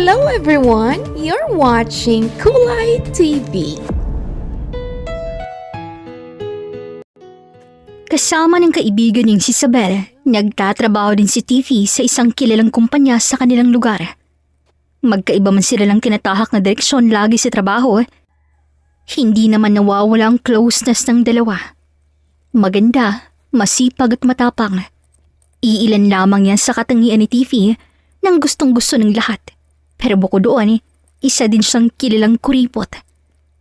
Hello everyone! You're watching Kulay TV. Kasama ng kaibigan niyang si Isabel, nagtatrabaho din si Tiffy sa isang kilalang kumpanya sa kanilang lugar. Magkaiba man sila lang tinatahak na direksyon lagi sa trabaho, hindi naman nawawala ang closeness ng dalawa. Maganda, masipag at matapang. Iilan lamang yan sa katangian ni Tiffy nang gustong-gusto ng lahat. Pero bukod doon, isa din siyang kilalang kuripot.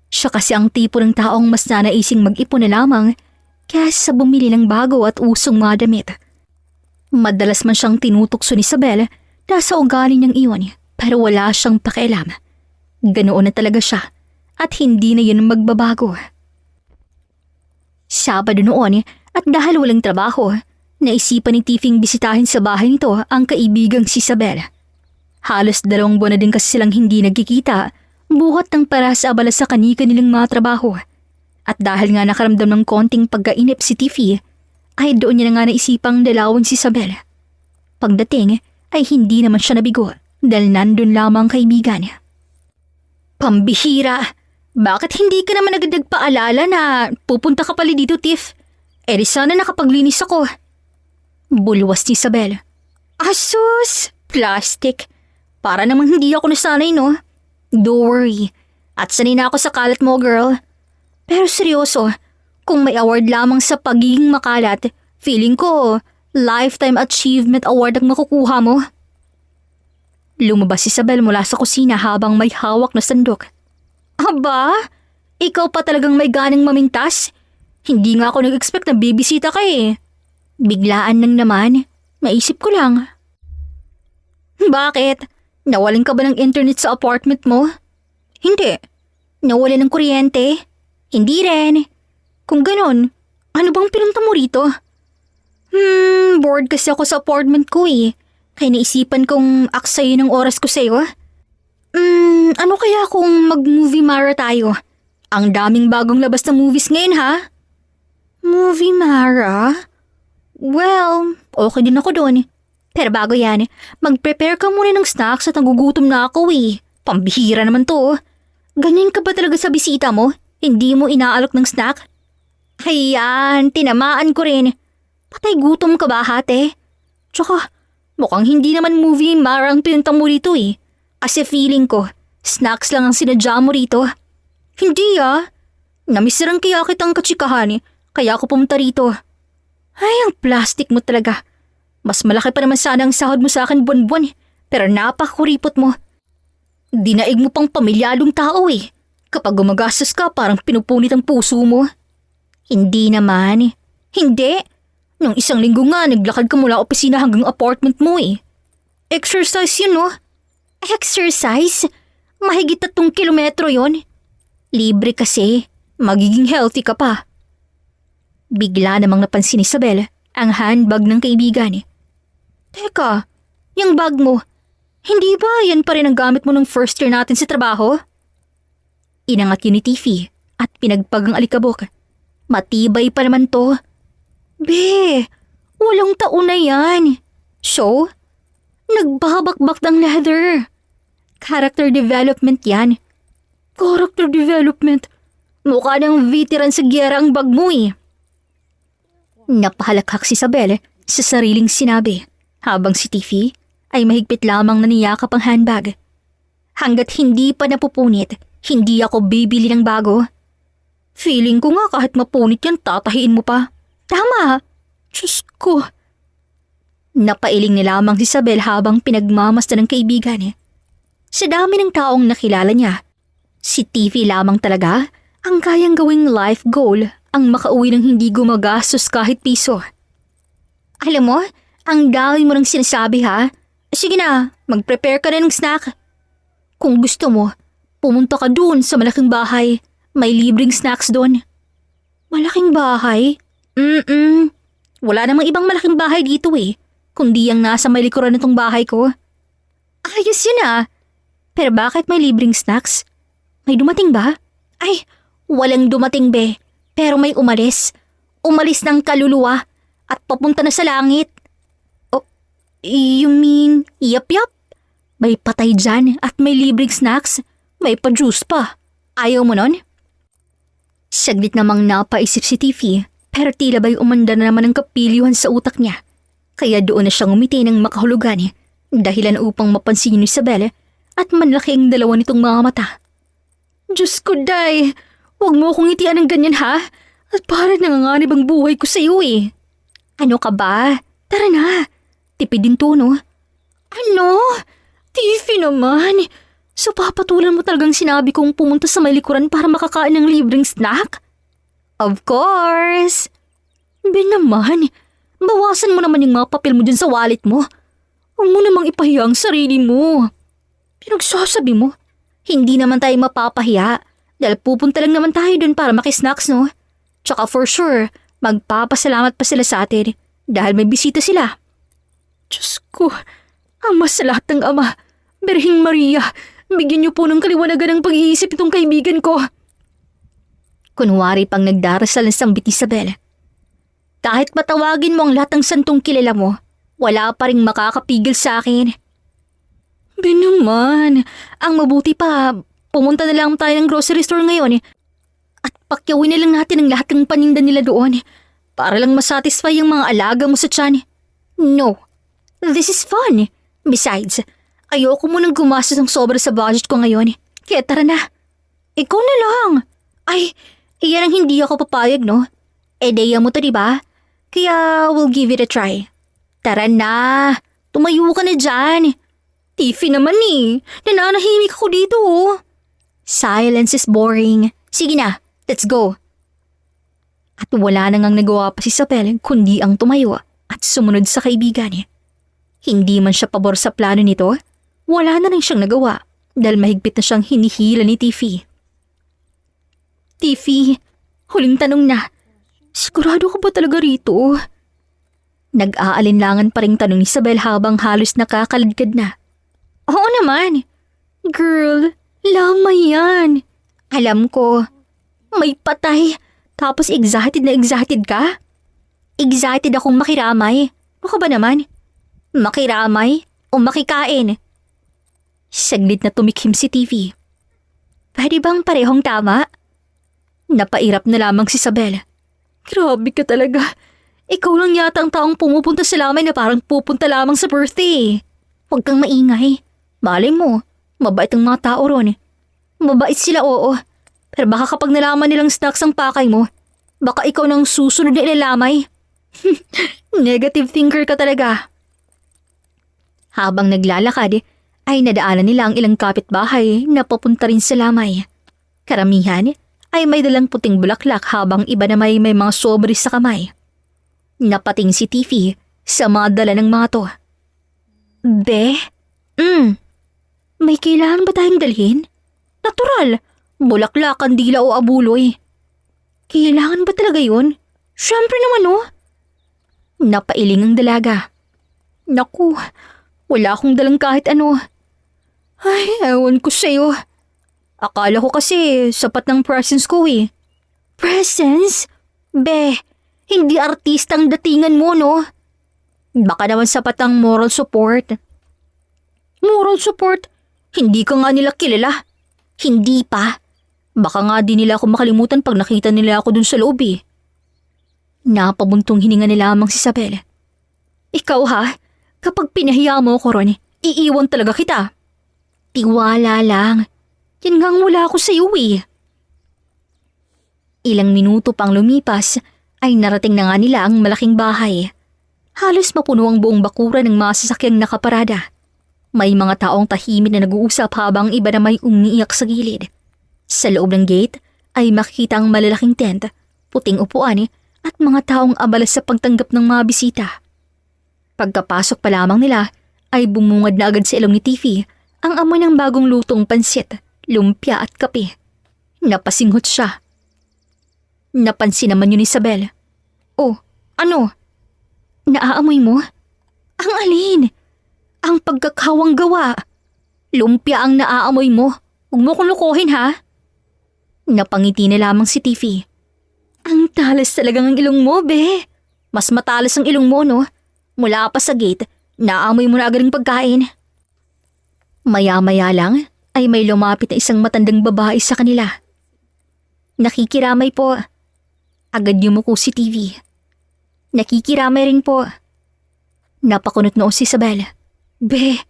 Siya kasi ang tipo ng taong mas nanaising mag-ipon na lamang kaysa bumili ng bago at usong mga damit. Madalas man siyang tinutukso ni Isabel dahil sa ugali niyang iyon, pero wala siyang pakialam. Ganoon na talaga siya at hindi na yun magbabago. Sabado noon at dahil walang trabaho, naisipan ni Tiffy bisitahin sa bahay nito ang kaibigang si Isabel. Halos 2 buwan na din kasi silang hindi nagkikita, buhat ng para sa abala sa kani-kanilang mga trabaho. At dahil nga nakaramdam ng konting pagkainip si Tiffy, ay doon niya na nga naisipang dalawin si Isabel. Pagdating ay hindi naman siya nabigo dahil nandun lamang kaibigan. Pambihira! Bakit hindi ka naman agad nagpaalala na pupunta ka pala dito, Tiff? Di sana nakapaglinis ako. Bulwas ni Isabel. Asus! Plastic! Para namang hindi ako nasanay, no? Don't worry. At sanay na ako sa kalat mo, girl. Pero seryoso, kung may award lamang sa pagiging makalat, feeling ko, Lifetime Achievement Award ang makukuha mo. Lumabas si Isabel mula sa kusina habang may hawak na sandok. Aba, ikaw pa talagang may ganang mamintas? Hindi nga ako nag-expect na bibisita ka eh. Biglaan lang naman, maisip ko lang. Bakit? Nawalan ka ba ng internet sa apartment mo? Hindi. Nawalan ng kuryente? Hindi rin. Kung ganon, ano bang pinunta mo rito? Bored kasi ako sa apartment ko eh. Kaya naisipan kong aksayin ng oras ko sa'yo. Ano kaya kung mag-movie mara tayo? Ang daming bagong labas na movies ngayon ha? Movie mara? Well, okay din ako doon. Pero bago yan, mag-prepare ka muna ng snacks at nagugutom na ako eh. Pambihira naman to. Ganyan ka ba talaga sa bisita mo? Hindi mo inaalok ng snack? Ayan, tinamaan ko rin. Patay gutom ka ba, hate? Tsaka, mukhang hindi naman movie mara ang pinunta mo rito eh. Kasi feeling ko, snacks lang ang sinadya mo rito. Hindi ah. Namisirang kaya kitang katsikahan kaya ako pumunta rito. Ay, ang plastic mo talaga. Mas malaki pa naman sana ang sahod mo sa akin buwan-buwan pero napakuripot mo. Dinaig mo pang pamilyadong tao eh. Kapag gumagastos ka, parang pinupunit ang puso mo. Hindi naman. Hindi. Nung 1 linggo nga, naglakad ka mula opisina hanggang apartment mo eh. Exercise yun, no? Exercise? Mahigit 3 kilometro yon. Libre kasi. Magiging healthy ka pa. Bigla namang napansin ni Isabel ang handbag ng kaibigan. Teka, yung bag mo, hindi ba yan pa rin ang gamit mo ng first year natin sa trabaho? Inangat yun ni Tiffy at pinagpag ang alikabok. Matibay pa naman to. Be, walang taon na yan. So, nagbabakbak ng leather. Character development yan. Character development? Mukha ng veteran sa giyera ang bag mo eh. Napahalakhak si Isabel sa sariling sinabi habang si Tiffy ay mahigpit lamang na niyakap ang handbag. Hanggat hindi pa napupunit, hindi ako bibili ng bago. Feeling ko nga kahit mapunit yan, tatahiin mo pa. Tama! Diyos ko! Napailing ni lamang si Isabel habang pinagmamasdan ng kaibigan. Sa dami ng taong nakilala niya, si Tiffy lamang talaga ang kayang gawing life goal ang makauwi ng hindi gumagastos kahit piso. Alam mo, ang dami mo nang sinasabi ha. Sige na, mag-prepare ka na ng snack. Kung gusto mo, pumunta ka doon sa malaking bahay. May libreng snacks doon. Malaking bahay? Wala namang ibang malaking bahay dito eh. Kundi ang nasa may likuran nitong bahay ko. Ayos yun ah. Pero bakit may libreng snacks? May dumating ba? Ay, walang dumating be. Pero may umalis. Umalis ng kaluluwa at papunta na sa langit. Oh, you mean, yap? May patay dyan at may libreng snacks. May pa-juice pa. Ayaw mo nun? Saglit namang napaisip si Tiffy, pero tila ba'y umanda na naman ang kapilyuhan sa utak niya. Kaya doon na siyang umiti ng makahulugan, dahilan upang mapansin ni Isabel at manlaki ang dalawa nitong mga mata. Diyos ko, Day! Huwag mo akong itian ng ganyan, ha? At para nanganganib ang buhay ko sa iyo, eh. Ano ka ba? Tara na. Tipid din to, no? Ano? Tiffy naman. So papatulan mo talagang sinabi kong pumunta sa may likuran para makakain ng libreng snack? Of course! Ben naman, bawasan mo naman yung mga papel mo dyan sa wallet mo. Huwag mo namang ipahiya ang sarili mo. Pinagsasabi mo, hindi naman tayo mapapahiya dahil pupunta lang naman tayo dun para makisnacks, no? Tsaka for sure, magpapasalamat pa sila sa atin dahil may bisita sila. Diyos ko, ama sa lahat ng ama, Berhing Maria, bigyan niyo po ng kaliwanagan ng pag-iisip itong kaibigan ko. Kunwari pang nagdarasal ng Sambit Isabel. Kahit matawagin mo ang lahat ng santong kilala mo, wala pa ring makakapigil sa akin. Ben naman, ang mabuti pa, pumunta na lang tayo ng grocery store ngayon at pakyawin na lang natin ang lahat ng paninda nila doon para lang masatisfy yung mga alaga mo sa tiyan. No, this is fun. Besides, ayoko mo nang gumastos ng sobra sa budget ko ngayon. Kaya tara na. Ikaw na lang. Ay, iyan ang hindi ako papayag, no? Ideya mo to, diba? Kaya we'll give it a try. Tara na. Tumayo ka na dyan. Tiffy naman nananahimik ako dito, oh. Silence is boring. Sige na, let's go. At wala na ngang nagawa pa si Isabel kundi ang tumayo at sumunod sa kaibigan. Hindi man siya pabor sa plano nito, wala na rin siyang nagawa dahil mahigpit na siyang hinihila ni Tiffy. Tiffy, huling tanong na. Sigurado ka ba talaga rito? Nag-aalinlangan pa ring tanong ni Isabel habang halos nakakaladkad na. Oo naman. Girl, lamay yan. Alam ko. May patay. Tapos excited na excited ka? Excited akong makiramay. Ano ka ba naman? Makiramay o makikain? Saglit na tumikhim si TV. Pwede bang parehong tama? Napairap na lamang si Isabel. Grabe ka talaga. Ikaw lang yata ang taong pumupunta sa lamay na parang pupunta lamang sa birthday. Huwag kang maingay. Malay mo, mabait ang mga tao ron. Mabait sila, oo. Pero baka kapag nalaman nilang snacks ang pakay mo, baka ikaw nang susunod na ilalamay. Negative thinker ka talaga. Habang naglalakad, ay nadaanan nila ang ilang kapitbahay na papunta rin sa lamay. Karamihan ay may dalang puting bulaklak habang iba na may mga sobres sa kamay. Napating si Tiffy sa mga dala ng mga to. Be? May kailangan ba tayong dalhin? Natural, bulaklak, kandila o abuloy. Kailangan ba talaga yun? Siyempre naman, oh. Napailing ang dalaga. Naku, wala akong dalang kahit ano. Ay, ewan ko sa'yo. Akala ko kasi sapat ng presence ko, eh. Presence? Be, hindi artistang datingan mo, no? Baka naman sapat ang moral support. Moral support? Hindi ka nga nila kilala. Hindi pa. Baka nga di nila ako makalimutan pag nakita nila ako dun sa loob, eh. Napabuntong hininga nila lamang si Isabel. Ikaw ha, kapag pinahiya mo ko ron, iiwan talaga kita. Tiwala lang. Yan ngang wala ako sa iyo, eh. Ilang minuto pang lumipas ay narating na nga nila ang malaking bahay. Halos mapuno ang buong bakuran ng mga sasakyang nakaparada. May mga taong tahimik na nag-uusap habang iba na may umiiyak sa gilid. Sa loob ng gate ay makikita ang malalaking tent, puting upuan at mga taong abala sa pagtanggap ng mga bisita. Pagkapasok pa lamang nila ay bumungad na agad sa ilong ni Tiffy ang amoy ng bagong lutong pansit, lumpia at kape. Napasinghot siya. Napansin naman yun ni Isabel. Oh, ano? Naaamoy mo? Ang alin? Ang pagkakawang gawa. Lumpia ang naaamoy mo. Huwag mo kong lukuhin, ha? Napangiti na lamang si Tiffy. Ang talas talagang ang ilong mo, be. Mas matalas ang ilong mo, no? Mula pa sa gate, naamoy mo na agad ang pagkain. Maya-maya lang ay may lumapit na isang matandang babae sa kanila. Nakikiramay po. Agad yumuko si TV. Nakikiramay rin po. Napakunot noo si Isabel. Be,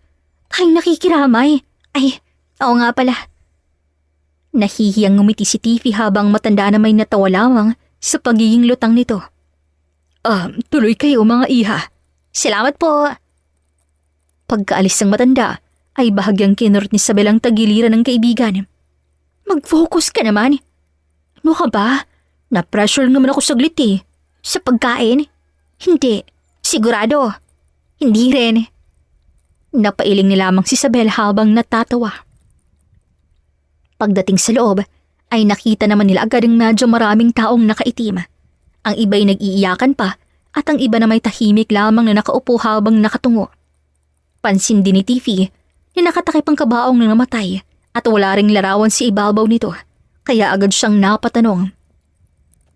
ay nakikiramay. Ay, oo nga pala. Nahihiyang ngumiti si TV habang matanda na may natawa lamang sa pagiging lutang nito. Tuloy kayo mga iha. Salamat po. Pagkaalis ng matanda, ay bahagyang kinurot ni Isabel ang tagiliran ng kaibigan. Mag-focus ka naman. Ano ka ba? Na-pressure naman ako saglit eh. Sa pagkain? Hindi. Sigurado. Hindi rin. Napailing ni lamang si Isabel habang natatawa. Pagdating sa loob, ay nakita naman nila agad ang medyo maraming taong nakaitim. Ang iba'y nag-iiyakan pa at ang iba na may tahimik lamang na nakaupo habang nakatungo. Pansin din ni Tiffy na nakatakip ang kabaong na namatay at wala ring larawan si ibabaw nito, kaya agad siyang napatanong.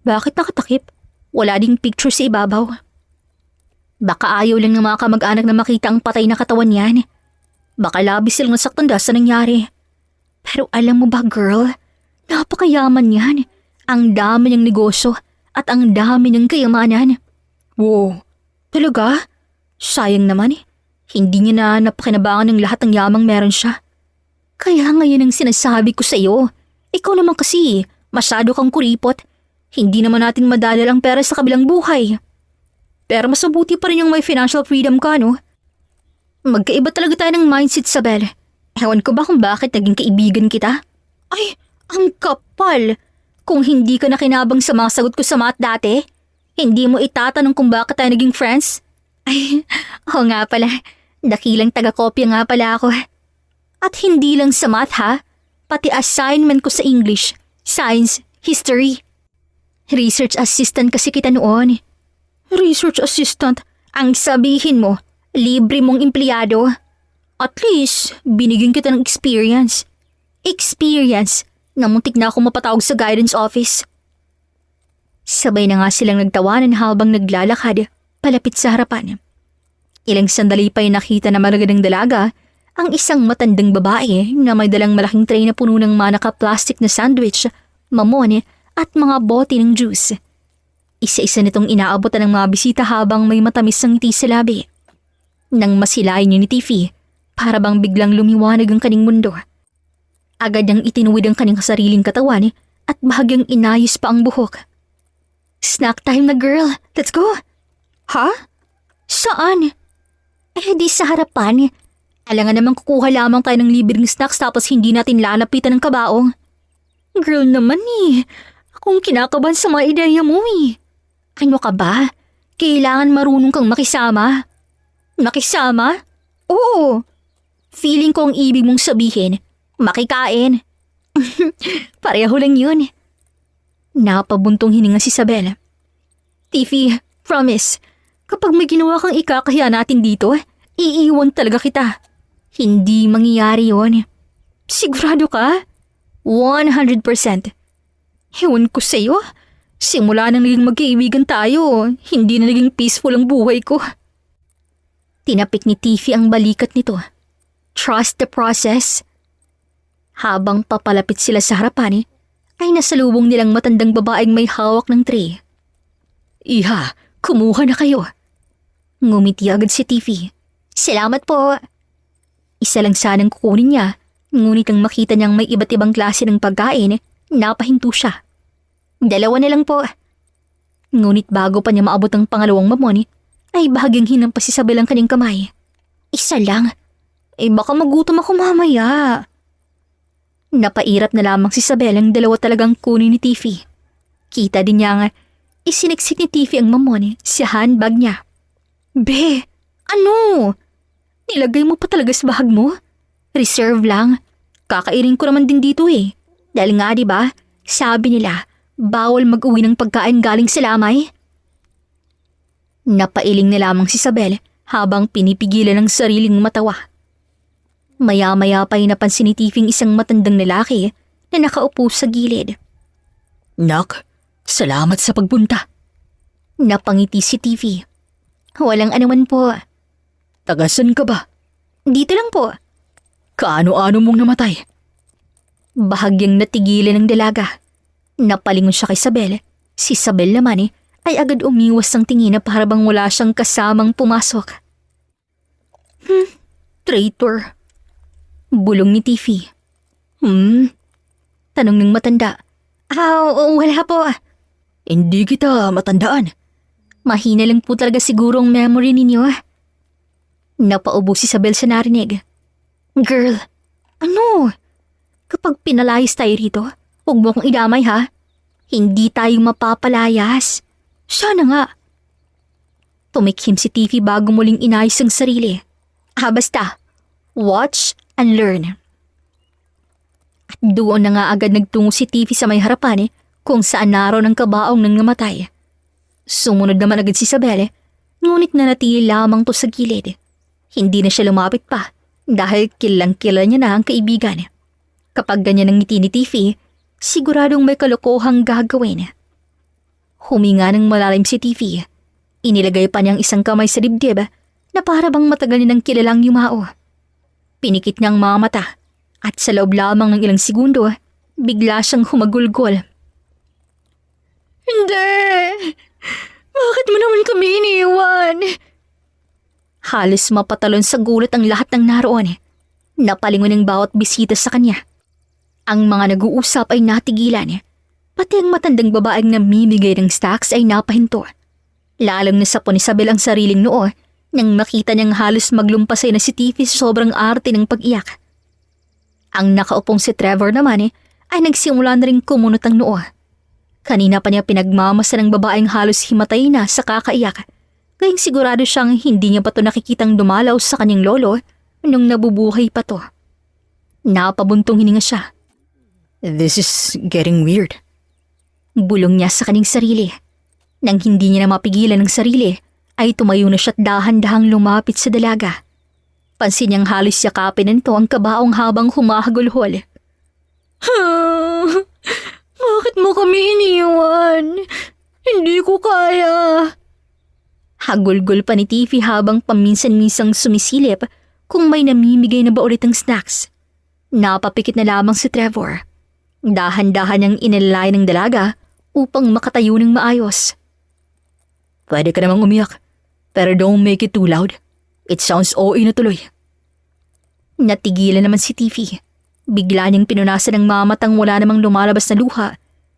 Bakit nakatakip? Wala ding picture si ibabaw. Baka ayaw lang ng mga kamag-anak na makita ang patay na katawan niyan. Baka labis silang nasaktan dahil sa nangyari. Pero alam mo ba girl, napakayaman niyan. Ang dami niyang negosyo at ang dami niyang kayamanan. Wow, talaga? Sayang naman eh. Hindi niya na napakinabangan ng lahat ng yamang meron siya. Kaya ngayon ang sinasabi ko sa iyo, ikaw naman kasi, masyado kang kuripot. Hindi naman natin madadala ang pera sa kabilang buhay. Pero mas mabuti pa rin yung may financial freedom ka, no? Magkaiba talaga tayo ng mindset, Isabel. Ewan ko ba kung bakit naging kaibigan kita? Ay, ang kapal! Kung hindi ka nakinabang sa mga sagot ko sa math dati, hindi mo itatanong kung bakit tayo naging friends? Ay, oo nga pala. Dakilang taga-kopya nga pala ako. At hindi lang sa math ha, pati assignment ko sa English, Science, History. Research assistant kasi kita noon. Research assistant? Ang sabihin mo, libre mong empleyado. At least, binigyan kita ng experience. Experience na muntik na ako mapatawag sa guidance office. Sabay na nga silang nagtawanan habang naglalakad palapit sa harapan. Ilang sandali pa'y nakita na magandang dalaga ang isang matandang babae na may dalang malaking tray na puno ng mga naka-plastic na sandwich, mamon at mga bote ng juice. Isa-isa nitong inaabotan ng mga bisita habang may matamis ng ngiti sa labi. Nang masilayan niya ni Tiffy, para bang biglang lumiwanag ang kaning mundo. Agad niyang itinuwid ang kanyang sariling katawan at bahagyang inayos pa ang buhok. Snack time na girl, let's go! Ha? Saan? Di sa harapan. Alangan namang kukuha lamang tayo ng libreng snacks tapos hindi natin lalapitan ng kabaong. Girl naman akong kinakabahan sa mga ideya mo Ano ka ba? Kailangan marunong kang makisama. Makisama? Oo. Feeling ko ang ibig mong sabihin, makikain. Pareho lang yun. Napabuntong hininga si Isabel. Tiffy, promise, kapag may ginawa kang ikakahiya natin dito, iiwan talaga kita. Hindi mangyayari yun. Sigurado ka? 100%. Ewan ko sa'yo. Simula nang naging magkaibigan tayo, hindi na naging peaceful ang buhay ko. Tinapik ni Tiffy ang balikat nito. Trust the process. Habang papalapit sila sa harapan, ay nasalubong nilang matandang babaeng may hawak ng tray. Iha, kumuha na kayo. Ngumiti agad si Tiffy. Salamat po. Isa lang sanang kukunin niya, ngunit ang makita niyang may iba't ibang klase ng pagkain, napahinto siya. 2 na lang po. Ngunit bago pa niya maabot ang pangalawang mamon, ay bahagyang hinampas si Isabel ang kanyang kamay. Isa lang? Baka magutom ako mamaya. Napairap na lamang si Isabel ang 2 talagang kunin ni Tiffy. Kita din niya nga, isiniksik ni Tiffy ang mamon sa handbag niya. Be, ano? Nilagay mo pa talaga sa bahag mo? Reserve lang. Kakairin ko naman din dito Dahil nga diba, sabi nila, bawal mag-uwi ng pagkain galing sa lamay. Napailing na lamang si Isabel habang pinipigilan ang sariling matawa. Maya-maya pa'y napansin ni Tiffy isang matandang lalaki na nakaupo sa gilid. Nak, salamat sa pagpunta. Napangiti si Tiffy. Walang anuman po. Tagasan ka ba? Dito lang po. Kaano-ano mong namatay? Bahagyang natigilan ng dalaga. Napalingon siya kay Isabel. Si Isabel naman ay agad umiwas ng tingin na para bang wala siyang kasamang pumasok. Traitor. Bulong ni Tiffy. Tanong ng matanda. Wala po. Hindi kita matandaan. Mahina lang po talaga siguro ang memory ninyo. Napaubo si Isabel sa narinig. Girl, ano? Kapag pinalayas tayo rito, huwag mo akong idamay ha. Hindi tayo mapapalayas. Sana nga. Tumikhim si Tiffy bago muling inayos ang sarili. Basta, watch and learn. At doon na nga agad nagtungo si Tiffy sa may harapan kung saan naroon ang kabaong nang namatay. Sumunod naman agad si Isabel, ngunit nanatili lamang to sa gilid. Hindi na siya lumapit pa dahil kilang-kilala niya na ang kaibigan. Kapag ganyan ang ngiti ni Tiffy, siguradong may kalokohang gagawin. Huminga ng malalim si Tiffy. Inilagay pa niyang isang kamay sa dibdib na para bang matagal niya nang kilalang yumao. Pinikit niyang mga mata at sa loob lamang ng ilang segundo, bigla siyang humagulgol. Hindi! Bakit mo naman kami iniwan? Halos mapatalon sa gulat ang lahat ng naroon. Napalingon ng bawat bisita sa kanya. Ang mga nag-uusap ay natigilan. Pati ang matandang babaeng namimigay ng stocks ay napahinto. Lalong nasapon ni Isabel ang sariling noo nang makita niyang halos maglumpasay na si Tiffy sa sobrang arte ng pag-iyak. Ang nakaupong si Trevor naman ay nagsimula na rin kumunot ang noo. Kanina pa niya pinagmamasa ng babaeng halos himatay na sa kakaiyak. Kayang sigurado siyang hindi niya pa to nakikitang dumalaw sa kanyang lolo nung nabubuhay pa to. Napabuntong hininga siya. This is getting weird. Bulong niya sa kanyang sarili. Nang hindi niya na mapigilan ng sarili, ay tumayo na siya't dahan-dahang lumapit sa dalaga. Pansin niyang halos yakapin nito ang kabaong habang humahagulhol. Bakit mo kami iniwan? Hindi ko kaya. Hagulgol pa ni Tiffy habang paminsan-minsang sumisilip kung may namimigay na ba ulit ng snacks. Napapikit na lamang si Trevor. Dahan-dahan niyang inalay ng dalaga upang makatayo ng maayos. Pwede ka namang umiyak, pero don't make it too loud. It sounds OA na tuloy. Natigilan naman si Tiffy. Bigla niyang pinunasan ng mamatang wala namang lumalabas na luha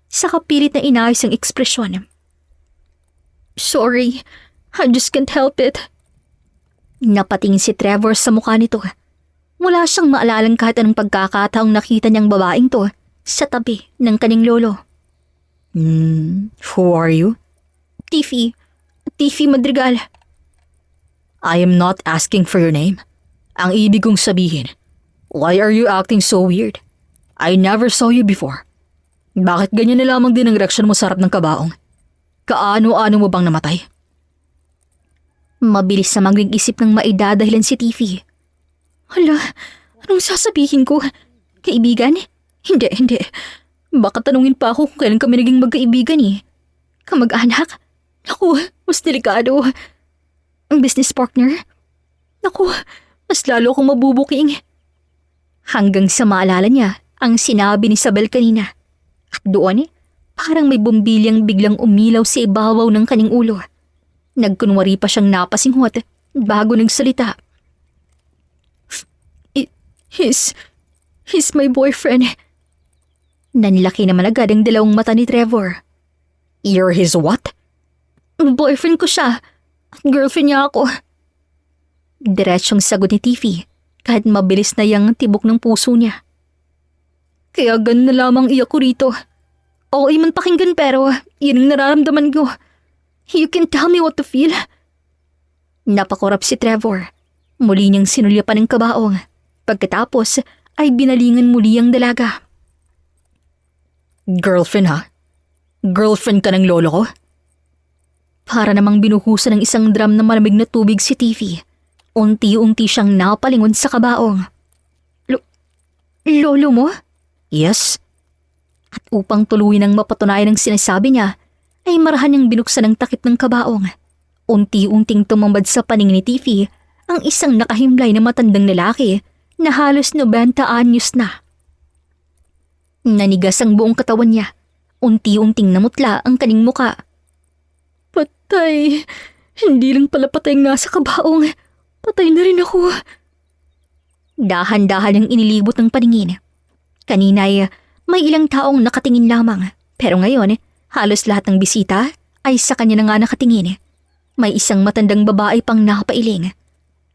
sa kapilit na inayos ang ekspresyon. Sorry, I just can't help it. Napatingin si Trevor sa mukha nito. Wala siyang maalalang kahit anong pagkakataong nakita niyang babaeng to sa tabi ng kanyang lolo. Who are you? Tiffy Madrigal. I am not asking for your name. Ang ibig kong sabihin, why are you acting so weird? I never saw you before. Bakit ganyan na lamang din ang reaksyon mo sa harap ng kabaong? Kaano-ano mo bang namatay? Mabilis na mag-isip ng maidadahilan si Tiffy. Hala, anong sasabihin ko? Kaibigan? Hindi. Baka tanungin pa ako kung kailan kami naging magkaibigan Kamag-anak? Naku, mas delikado. Ang business partner? Naku, mas lalo akong mabubuking. Hanggang sa maalala niya ang sinabi ni Isabel kanina. At doon parang may bumbilyang biglang umilaw sa ibabaw ng kanyang ulo. Nagkunwari pa siyang napasinghot bago nagsalita. He's my boyfriend. Nanlaki naman agad ang dalawang mata ni Trevor. You're his what? Boyfriend ko siya. Girlfriend niya ako. Diretsyong sagot ni Tiffy kahit mabilis na yang tibok ng puso niya. Kaya ganun na lamang iyak ko rito. Okay man pakinggan pero yun ang nararamdaman ko. You can tell me what to feel. Napakurap si Trevor. Muli niyang sinulyapan ng kabaong. Pagkatapos ay binalingan muli ang dalaga. Girlfriend ha? Girlfriend ka ng lolo ko? Para namang binuhusan ng isang drum na malamig na tubig si Tiffy. Unti-unti siyang napalingon sa kabaong. Lolo mo? Yes. At upang tuluyan ang mapatunayan ang sinasabi niya, ay marahan niyang binuksan ang takip ng kabaong. Unti-unting tumambad sa paningin ni Tiffy ang isang nakahimlay na matandang lalaki na halos 90 anyos na. Nanigas ang buong katawan niya. Unti-unting namutla ang kaning muka. Patay. Hindi lang pala patay nga sa kabaong. Patay na rin ako. Dahan-dahan ang inilibot ng paningin. Kanina ay may ilang taong nakatingin lamang. Pero ngayon, halos lahat ng bisita ay sa kanya na nga nakatingin. May isang matandang babae pang nakapailing.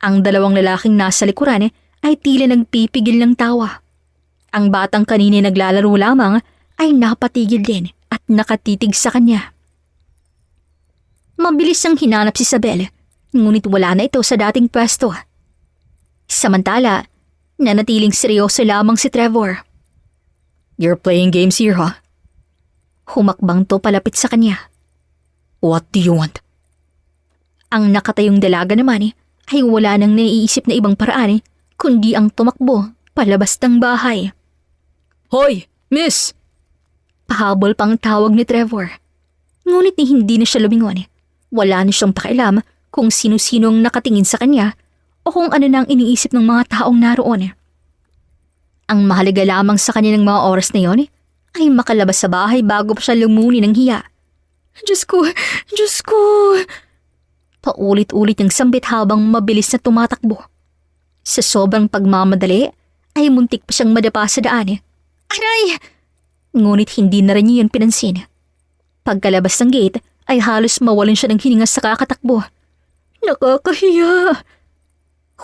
Ang dalawang lalaking nasa likuran ay tila nagpipigil ng tawa. Ang batang kanina naglalaro lamang ay napatigil din at nakatitig sa kanya. Mabilis ang hinanap si Isabel, ngunit wala na ito sa dating pwesto. Samantala, nanatiling seryoso lamang si Trevor. "You're playing games here, huh?" Humakbang to palapit sa kanya. "What do you want?" Ang nakatayong dalaga naman ay wala nang naiisip na ibang paraan kundi ang tumakbo palabas ng bahay. "Hoy, miss!" Pahabol pang tawag ni Trevor. Ngunit hindi na siya lumingon. Wala na siyang pakialam kung sino-sino ang nakatingin sa kanya o kung ano na ang iniisip ng mga taong naroon. Ang mahalaga lamang sa kanya ng mga oras na yon ay makalabas sa bahay bago pa siya lumuni ng hiya. Diyos ko! Diyos ko! Paulit-ulit niyang sambit habang mabilis na tumatakbo. Sa sobrang pagmamadali ay muntik pa siyang madapa sa daan. Aray! Ngunit hindi na rin niya yun pinansin. Pagkalabas ng gate ay halos mawalan siya ng hininga sa kakatakbo. Nakakahiya!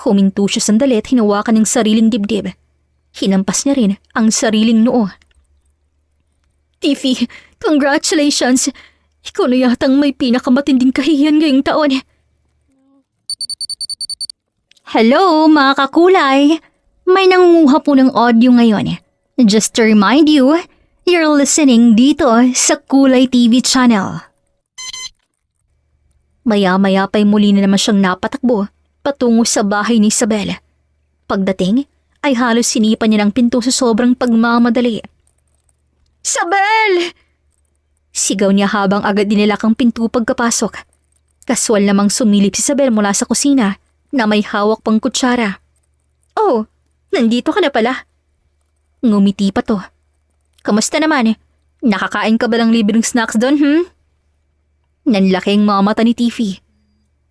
Huminto siya sandali at hinawakan ng sariling dibdib. Hinampas niya rin ang sariling noo. Tiffy, congratulations! Ikaw na yatang may pinakamatinding kahihiyan ngayong taon. Hello mga kakulay! May nangunguha po ng audio ngayon. Just to remind you, you're listening dito sa Kulay TV channel. Maya-maya pa'y muli na naman siyang napatakbo patungo sa bahay ni Isabel. Pagdating, ay halos sinipan niya ng pinto sa sobrang pagmamadali. Isabel! Sigaw niya habang agad dinilak ang pinto pagkapasok. Kaswal namang sumilip si Isabel mula sa kusina na may hawak pang kutsara. Oh, nandito ka na pala. Ngumiti pa to. Kamusta naman? Nakakain ka ba ng libreng snacks doon, Nanlaking mga mata ni Tiffy.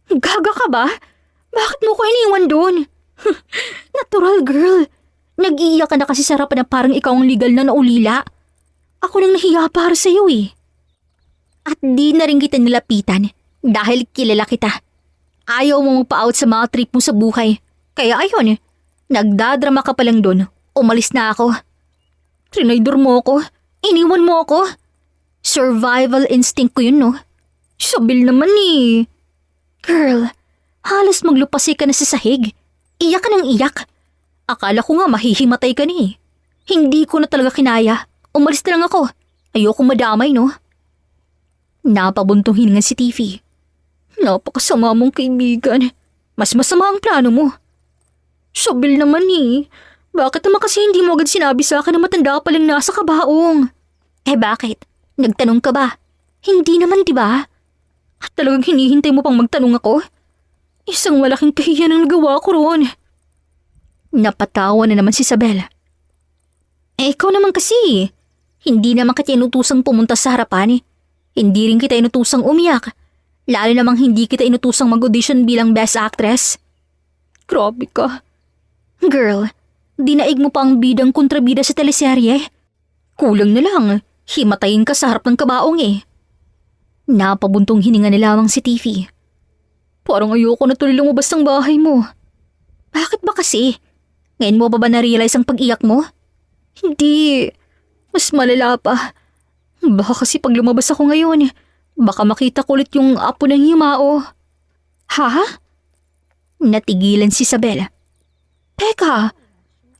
Gaga ka ba? Bakit mo ko iniwan doon? Natural girl. Nag-iiyak ka na kasi sa harapan na parang ikaw ang legal na naulila. Ako nang nahiya para sa'yo At di na rin kita nilapitan dahil kilala kita. Ayaw mo magpa-out sa mga trip mo sa buhay. Kaya ayun, nagdadrama ka pa lang doon. Umalis na ako. Trinaydor mo ako. Iniwan mo ako. Survival instinct ko yun, Sabil naman Girl, halos maglupasi ka na sa sahig. Iyak ka ng iyak. Akala ko nga mahihimatay ka Hindi ko na talaga kinaya. Umalis na lang ako. Ayoko madamay, Napabuntong hininga si Tiffy. Napakasama mong kaibigan. Mas masama ang plano mo. Sabil naman Bakit naman kasi hindi mo agad sinabi sa akin na matanda pa lang nasa kabaong? Bakit? Nagtanong ka ba? Hindi naman, diba? At talagang hinihintay mo pang magtanong ako? Isang malaking kahiyan ang nagawa ko roon. Napatawa na naman si Isabel. Ikaw naman kasi. Hindi naman kita inutusang pumunta sa harapan. Hindi rin kita inutusang umiyak. Lalo namang hindi kita inutusang mag-audition bilang best actress. Grabe ka. Girl, dinaig mo pa ang bidang kontrabida sa teleserye. Kulang na lang, himatayin ka sa harap ng kabaong Napabuntong hininga na lamang si Tiffy. Parang ayoko na tuloy lumabas ng bahay mo. Bakit ba kasi? Ngayon mo ba na-realize ang pag-iyak mo? Hindi. Mas malala pa. Baka kasi pag lumabas ako ngayon, baka makita ko ulit yung apo ng himao. Ha? Natigilan si Isabel. Teka,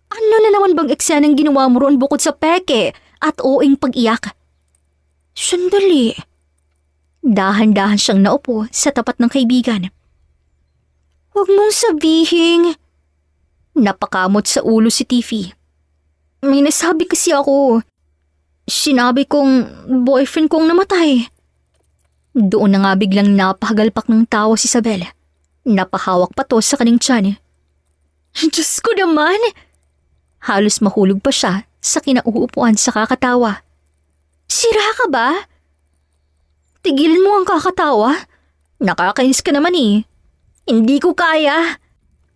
ano na naman bang eksenang ginawa mo roon bukod sa peke at oing pag-iyak? Sandali. Dahan-dahan siyang naupo sa tapat ng kaibigan. Huwag mong sabihin. Napakamot sa ulo si Tiffy. May nasabi kasi ako. Sinabi kong boyfriend kong namatay. Doon na nga biglang napahagalpak ng tawa si Isabel. Napahawak pa to sa kaning tiyan. Diyos ko naman! Halos mahulog pa siya sa kinauupuan sa kakatawa. Sira ka ba? Tigilan mo ang kakatawa. Nakakainis ka naman eh. Hindi ko kaya.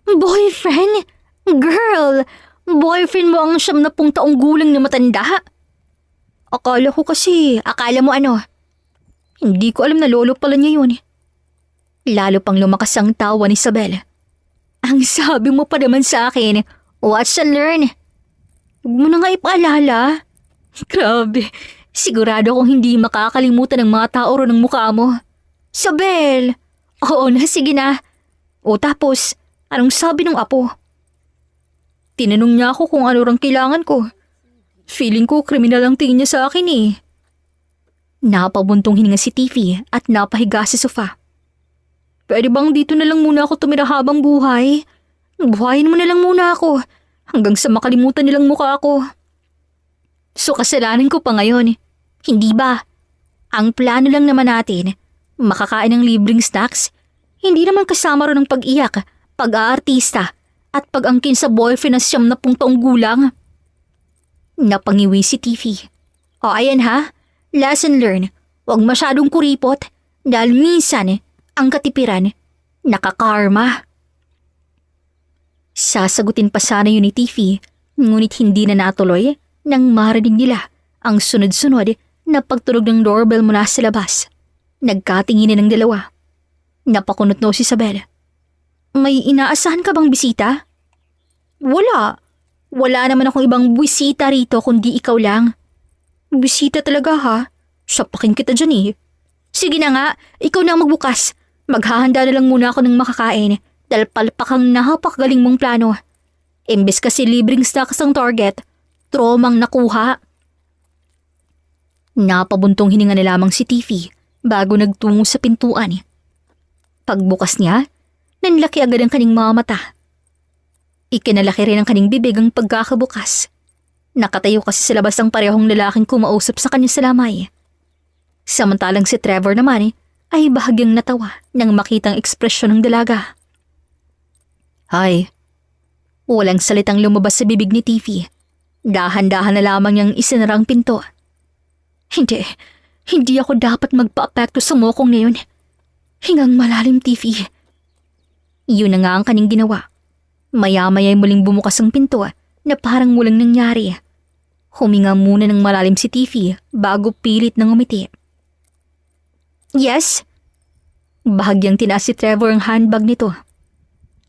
Boyfriend? Girl, boyfriend mo ang 70 taong gulang na matanda. Akala mo ano? Hindi ko alam na lolo pala niya yun. Lalo pang lumakas ang tawa ni Isabel. Ang sabi mo pa naman sa akin, watch and learn. Huwag mo na nga ipaalala. Grabe, sigurado kong hindi makakalimutan ng mga tao ro ng mukha mo. Isabel! Oo na, sige na. O tapos, anong sabi ng apo? Tinanong niya ako kung ano rang kailangan ko. Feeling ko kriminal ang tingin niya sa akin eh. Napabuntong hininga si Tiffy at napahiga sa sofa. Pwede bang dito na lang muna ako tumira habang buhay? Buhayin mo na lang muna ako hanggang sa makalimutan nilang mukha ko. So kasalanan ko pa ngayon, hindi ba? Ang plano lang naman natin, makakain ng libreng snacks, hindi naman kasama ron ng pag-iyak, pag-aartista, at pag-angkin sa boyfriend na 70 taong gulang. Napangiwi si Tiffy. O ayan ha, lesson learned, huwag masyadong kuripot dahil minsan ang katipiran nakakarma. Sasagutin pa sana yun ni Tiffy, ngunit hindi na natuloy nang marinig nila ang sunod-sunod na pagtunog ng doorbell mula sa labas. Nagkatinginan ng dalawa. Napakunot si Isabel. May inaasahan ka bang bisita? Wala. Wala naman akong ibang bisita rito kundi ikaw lang. Bisita talaga ha? Sapakin kita dyan eh. Sige na nga, ikaw na ang magbukas. Maghahanda na lang muna ako ng makakain dahil palpakang napakagaling mong plano. Imbes kasi libreng snacks ang target, tromang nakuha. Napabuntong hininga na lamang si Tiffy bago nagtungo sa pintuan. Pagbukas niya, nanlaki agad ang kaning mga mata. Ikinalaki rin ang kaning bibig ang pagkakabukas. Nakatayo kasi sa labas ang parehong lalaking kumausap sa kanya sa lamay. Samantalang si Trevor naman ay bahagyang natawa nang makitang ekspresyon ng dalaga. Hi. Walang salitang lumabas sa bibig ni Tiffy. Dahan-dahan na lamang niyang isinarang pinto. Hindi ako dapat magpa-apekto sa mokong ngayon. Hingang malalim, Tiffy. Yun na nga ang kaning ginawa. Maya-maya'y muling bumukas ang pinto na parang walang nangyari. Huminga muna ng malalim si Tiffy bago pilit nang umiti. Yes? Bahagyang tinaas si Trevor ang handbag nito.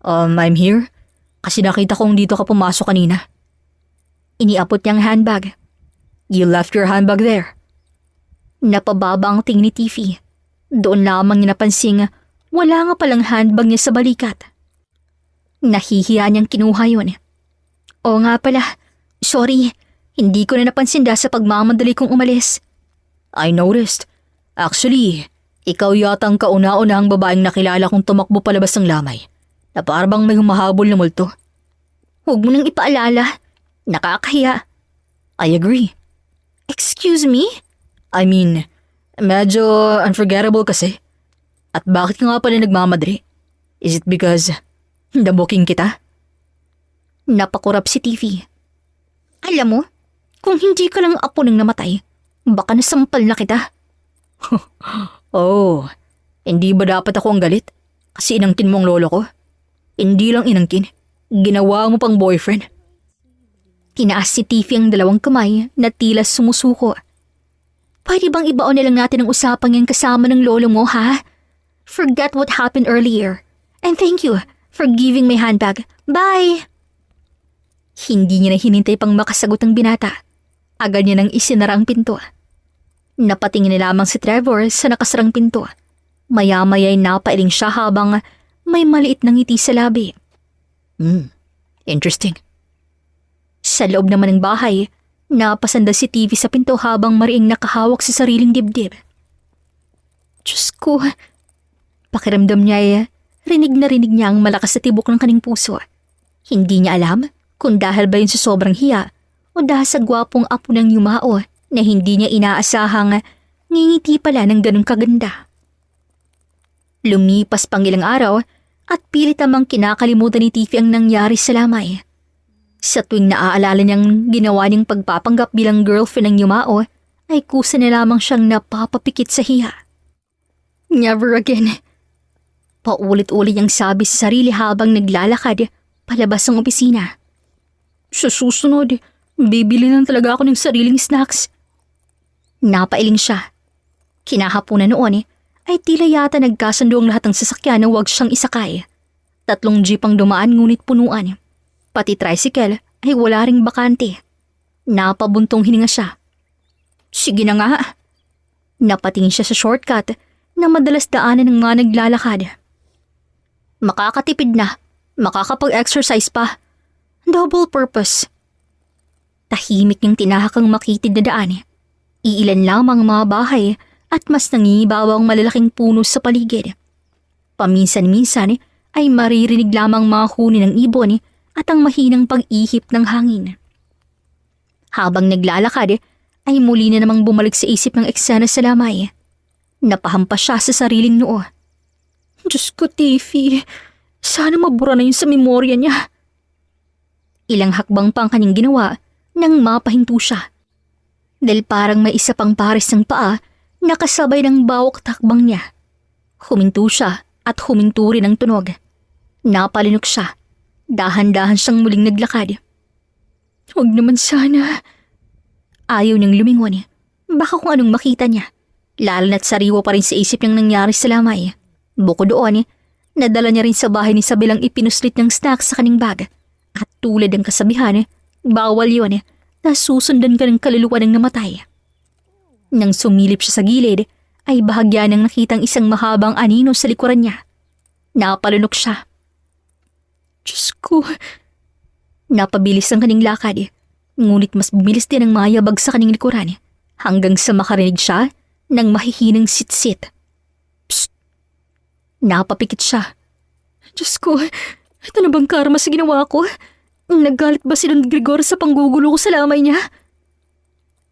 I'm here. Kasi nakita kong dito ka pumasok kanina. Iniapot niya ang handbag. You left your handbag there. Napababa ang tingin ni Tiffy. Doon lamang niya napansing wala nga palang handbag niya sa balikat. Nahihiya niyang kinuha yun. Oo nga pala, sorry, hindi ko na napansin dahil sa pagmamadali kong umalis. I noticed. Actually, ikaw yata ang kauna-unahang babaeng nakilala kong tumakbo palabas ng lamay. Na parang may humahabol na multo. Huwag mo nang ipaalala. Nakakahiya. I agree. Excuse me? I mean, medyo unforgettable kasi. At bakit ka nga pala nagmamadali? Is it because nabuking kita? Napakurap si Tiffy. Alam mo, kung hindi ka lang apo ng namatay, baka nasampal na kita. Oh, hindi ba dapat ako ang galit? Kasi inangkin mo ang lolo ko? Hindi lang inangkin, ginawa mo pang boyfriend. Tinaas si Tiffy ang dalawang kamay na tila sumusuko. Pwede bang ibaon na lang natin ang usapang yan kasama ng lolo mo, ha? Forget what happened earlier. And thank you for giving my handbag. Bye! Hindi niya na hinintay pang makasagot ang binata. Agad niya nang isinara ang pinto. Napatingin na lamang si Trevor sa nakasarang pinto. Maya-maya'y napailing siya habang may maliit na ngiti sa labi. Interesting. Sa loob naman ng bahay, napasanda si Tiffy sa pinto habang mariing nakahawak sa sariling dibdib. Diyos ko, pakiramdam niya ay rinig na rinig niya ang malakas na tibok ng kaning puso. Hindi niya alam kung dahil ba yun sa sobrang hiya o dahil sa gwapong apo ng yumao na hindi niya inaasahang ngingiti pala ng ganong kaganda. Lumipas pang ilang araw at pilit namang kinakalimutan ni Tiffy ang nangyari sa lamay. Sa tuwing naaalala niyang ginawa niyang pagpapanggap bilang girlfriend ng Yumao, ay kusa na lamang siyang napapapikit sa hiya. Never again. Paulit-ulit niyang sabi sa sarili habang naglalakad palabas ng opisina. Sa susunod, bibili lang talaga ako ng sariling snacks. Napailing siya. Kinahaponan noon ay tila yata nagkasundo ang lahat ng sasakyan na huwag siyang isakay. 3 jeep ang dumaan ngunit punuan. Pati tricycle ay wala ring bakante. Napabuntong hininga siya. Sige na nga. Napatingin siya sa shortcut na madalas daanan ng mga naglalakad. Makakatipid na, makakapag-exercise pa. Double purpose. Tahimik niyang tinahakang makitid na daan. Iilan lamang mga bahay at mas nangingibabaw ang malalaking puno sa paligid. Paminsan-minsan ay maririnig lamang mga huni ng ibon at ang mahinang pag-ihip ng hangin. Habang naglalakad ay muli na namang bumalik sa isip ng eksena sa lamay. Napahampas siya sa sariling noo. Diyos ko, Tiffy. Sana mabura na yun sa memorya niya. Ilang hakbang pa ang kanyang ginawa nang mapahinto siya. Dahil parang may isa pang pares ng paa na kasabay ng bawak takbang niya. Huminto siya at huminto rin ang tunog. Napalinok siya. Dahan-dahan siyang muling naglakad. Huwag naman sana. Ayaw niyang lumingon. Baka kung anong makita niya. Lalo na't sariwa pa rin sa isip niyang nangyari sa lamay. Bukod doon, nadala niya rin sa bahay ni Isabel ang ipinuslit ng snacks sa kaning bag. At tulad ng kasabihan, bawal yun na susundan ka ng kaluluwa ng namatay. Nang sumilip siya sa gilid, ay bahagya nang nakitang isang mahabang anino sa likuran niya. Napalunok siya. Diyos ko. Napabilis ang kaning lakad, ngunit mas bumilis din ang mayabag sa kaning likuran hanggang sa makarinig siya ng mahihinang sit-sit. Psst! Napapikit siya. Diyos ko, ito na bang karma sa ginawa ko? Naggalit ba si Don Gregor sa panggugulo ko sa lamay niya?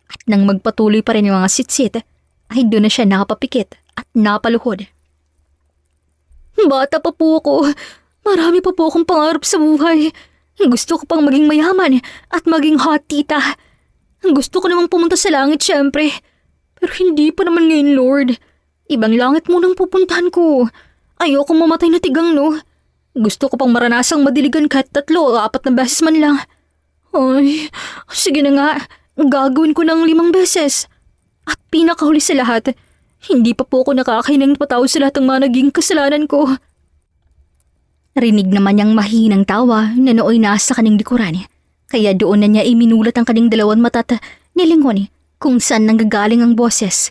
At nang magpatuloy pa rin yung mga sit-sit, ay doon na siya nakapapikit at napaluhod. Bata pa po ako. Marami pa po akong pangarap sa buhay. Gusto ko pang maging mayaman at maging hot tita. Gusto ko namang pumunta sa langit syempre. Pero hindi pa naman ngayon, Lord. Ibang langit munang pupuntahan ko. Ayoko mamatay na tigang, no? Gusto ko pang maranasang madiligan kahit 3 o 4 na beses man lang. Ay, sige na nga. Gagawin ko ng 5 beses. At pinakahuli sa lahat, hindi pa po ako nakakahinang patawad sa lahat ng mga naging kasalanan ko. Rinig naman niyang mahinang tawa na nooy nasa kaning likuran. Kaya doon na niya iminulat ang kaning 2 mata at nilingon kung saan nanggagaling ang boses.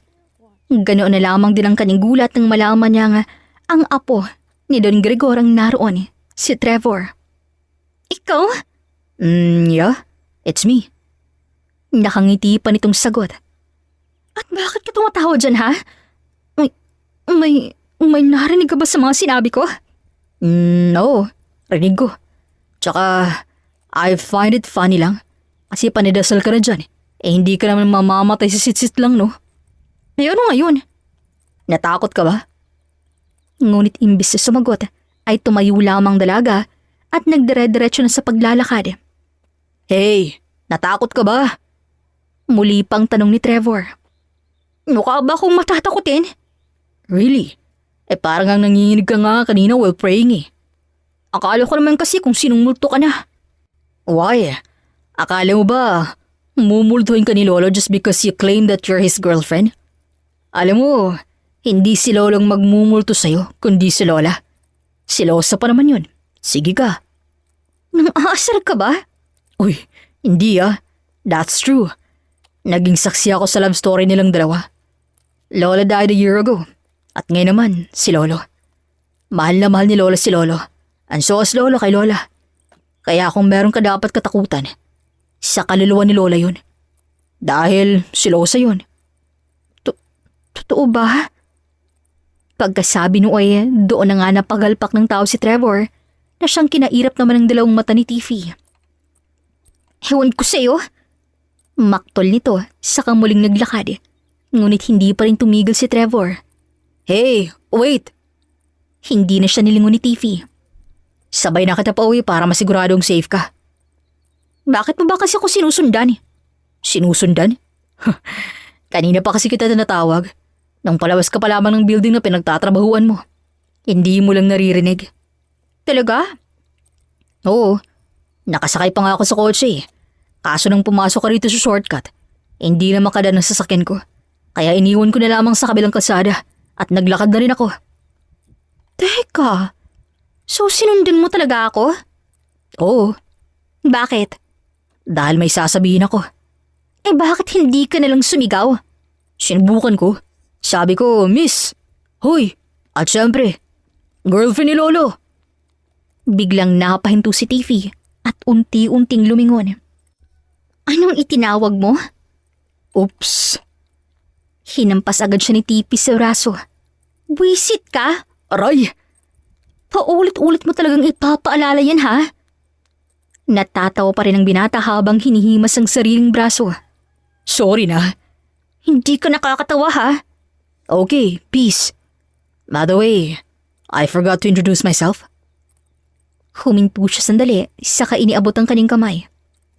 Ganoon na lamang din ang kaning gulat nang malaman niya nga ang apo ni Don Gregor ang naroon, si Trevor. Ikaw? Yeah, it's me. Nakangiti pa nitong sagot. At bakit ka tumatawa dyan, ha? May narinig ka ba sa mga sinabi ko? No, rinig ko. Tsaka, I find it funny lang. Kasi panidasal ka na dyan. Hindi ka naman mamamatay sa sit-sit lang, no? Ano ngayon? Natakot ka ba? Ngunit imbis na sumagot, ay tumayo lamang dalaga at nagdire-diretso na sa paglalakad. Hey, natakot ka ba? Muli pang tanong ni Trevor. Mukha ba akong matatakutin? Really? Parang ang nanginginig ka nga kanina while praying . Akala ko naman kasi kung sinong multo ka na. Why? Akala mo ba mumultuhin ka ni Lolo just because you claim that you're his girlfriend? Alam mo, hindi si Lolong magmumulto sa'yo, kundi si Lola. Silosa pa naman yun. Sige ka. Nang aasar ka ba? Uy, hindi . That's true. Naging saksi ako sa love story nilang dalawa. Lola died a year ago. At ngayon naman, si Lolo. Mahal na mahal ni Lola si Lolo. And so as Lolo kay Lola. Kaya kung meron ka dapat katakutan, sa kaluluwa ni Lola yun. Dahil silosa yun. Totoo ba? Pagkasabi no ay doon na nga napagalpak ng tao si Trevor na siyang kinairap naman ng 2 mata ni Tiffy. Ewan ko sa'yo. Maktol nito saka muling naglakad. Ngunit hindi pa rin tumigil si Trevor. Hey, wait! Hindi na siya nilingon ni Tiffy Sabay na kita pauwi para masiguradong safe ka. Bakit mo ba kasi ako sinusundan? Sinusundan? Kanina pa kasi kita tinatawag. Nang palabas ka pa lamang ng building na pinagtatrabahuan mo. Hindi mo lang naririnig. Talaga? Oo. Nakasakay pa nga ako sa kotse eh. Kaso nang pumasok ka rito sa shortcut, hindi na makadaan ang sasakyan ko. Kaya iniwan ko na lamang sa kabilang kalsada at naglakad na rin ako. Teka, so sinundan mo talaga ako? Oo. Bakit? Dahil may sasabihin ako. Eh bakit hindi ka nalang sumigaw? Sinubukan ko. Sabi ko, Miss, hoy, at syempre, girlfriend ni Lolo. Biglang napahinto si Tiffy at unti-unting lumingon. Anong itinawag mo? Oops. Hinampas agad siya ni Tiffy sa braso. Buwisit ka? Aray! Paulit-ulit mo talagang ipapaalala yan ha? Natatawa pa rin ang binata habang hinihimas ang sariling braso. Sorry na. Hindi ka nakakatawa ha? Okay, peace. By the way, I forgot to introduce myself. Huminto siya sandali, saka iniabot ang kaning kamay.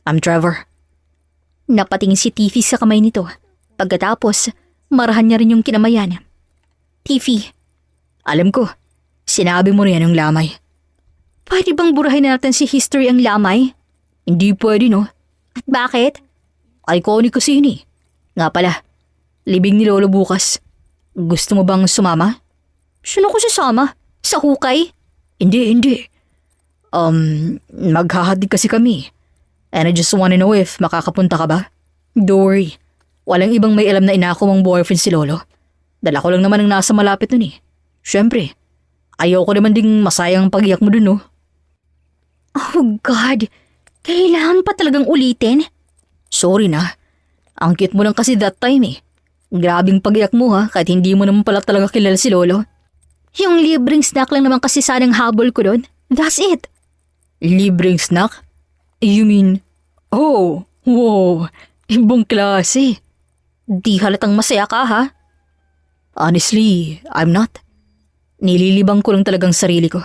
I'm Trevor. Napatingin si Tiffy sa kamay nito. Pagkatapos, marahan niya rin yung kinamayan. Tiffy, alam ko, sinabi mo rin yung lamay. Pwede bang burahin natin si History ang lamay? Hindi pwede no. At bakit? Iconic kasi yun eh. Nga pala, libing ni Lolo bukas. Gusto mo bang sumama? Sino ko sasama? Sa hukay? Hindi. Maghahatid kasi kami. And I just wanna know if makakapunta ka ba? Don't worry. Walang ibang may alam na inako mong boyfriend si Lolo. Dala ko lang naman ang nasa malapit nun eh. Siyempre, ayaw ko naman ding masayang pag-iyak mo dun no. Oh God, kailangan pa talagang ulitin? Sorry na. Ang cute mo lang kasi that time eh. Grabing pag-iyak mo ha, kahit hindi mo naman pala talaga kilala si Lolo. Yung libreng snack lang naman kasi sanang habol ko doon. That's it. Libreng snack? You mean, oh, wow, ibang klase. Di halatang masaya ka ha? Honestly, I'm not. Nililibang ko lang talagang sarili ko.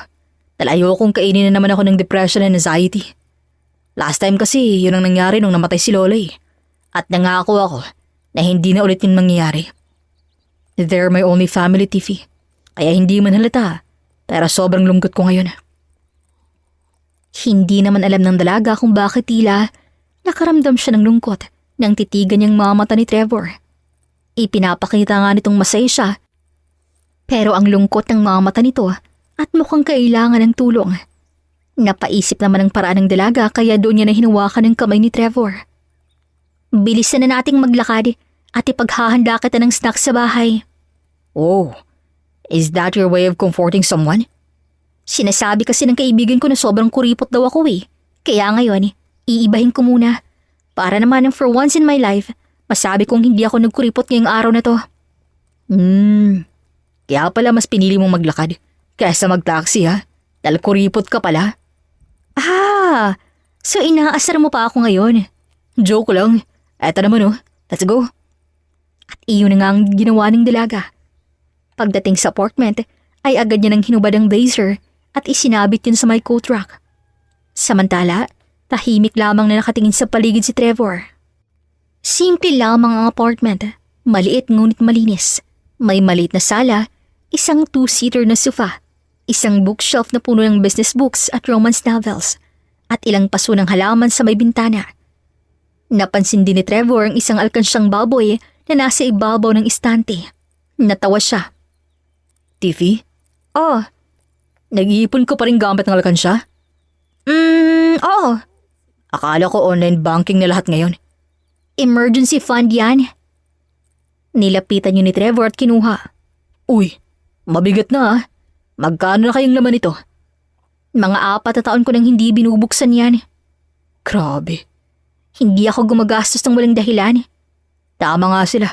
Dahil ayokong kainin na naman ako ng depression and anxiety. Last time kasi, yun ang nangyari nung namatay si Lola eh. At nangako ako na hindi na ulit yun mangyayari. They're my only family, Tiffy. Kaya hindi man halata, pero sobrang lungkot ko ngayon. Hindi naman alam ng dalaga kung bakit tila nakaramdam siya ng lungkot nang titigan niyang mga mata ni Trevor. Ipinapakita nga nitong masaya siya, pero ang lungkot ng mga mata nito at mukhang kailangan ng tulong. Napaisip naman ang paraan ng dalaga kaya doon niya na hinawakan ng kamay ni Trevor. Bilisan na nating maglakad at ipaghahanda kita ng snack sa bahay. Oh, is that your way of comforting someone? Sinasabi kasi ng kaibigan ko na sobrang kuripot daw ako eh. Kaya ngayon, iibahin ko muna. Para naman for once in my life, masabi kong hindi ako nagkuripot ngayong araw na to. Kaya pala mas pinili mong maglakad kaysa mag-taxi ha? Dahil kuripot ka pala. Ah, so inaasar mo pa ako ngayon. Joke lang. Eto naman oh, let's go. At iyon na nga ang ginawa ng dalaga. Pagdating sa apartment, ay agad niya nang hinubad ang blazer at isinabit yun sa may coat rack. Samantala, tahimik lamang na nakatingin sa paligid si Trevor. Simple lamang ang apartment, maliit ngunit malinis. May maliit na sala, isang two-seater na sofa, isang bookshelf na puno ng business books at romance novels, at ilang paso ng halaman sa may bintana. Napansin din ni Trevor ang isang alkansyang baboy na nasa ibabaw ng istante. Natawa siya. Tiffy? Oh. Nag-iipon ko pa rin gamit ng alkansya? Oo. Akala ko online banking na lahat ngayon. Emergency fund yan. Nilapitan niyo ni Trevor at kinuha. Uy, mabigat na ah. Magkano na kayong laman ito? Mga 4 na taon ko nang hindi binubuksan yan. Grabe. Hindi ako gumagastos ng walang dahilan. Tama nga sila.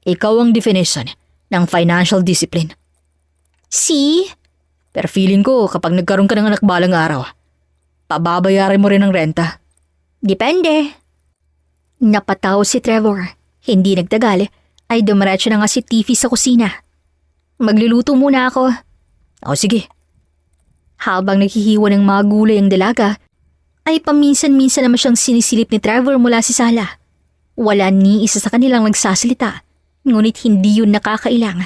Ikaw ang definition ng financial discipline. See? Pero feeling ko kapag nagkaroon ka ng anak balang araw, pababayaran mo rin ang renta. Depende. Napataw si Trevor. Hindi nagtagal ay dumiretso na nga si Tiffy sa kusina. Magluluto muna ako. O sige. Habang naghihiwa ng mga gulay ang dalaga, ay paminsan-minsan naman siyang sinisilip ni Trevor mula sa sala. Wala ni isa sa kanilang nagsasalita, ngunit hindi yun nakakailang.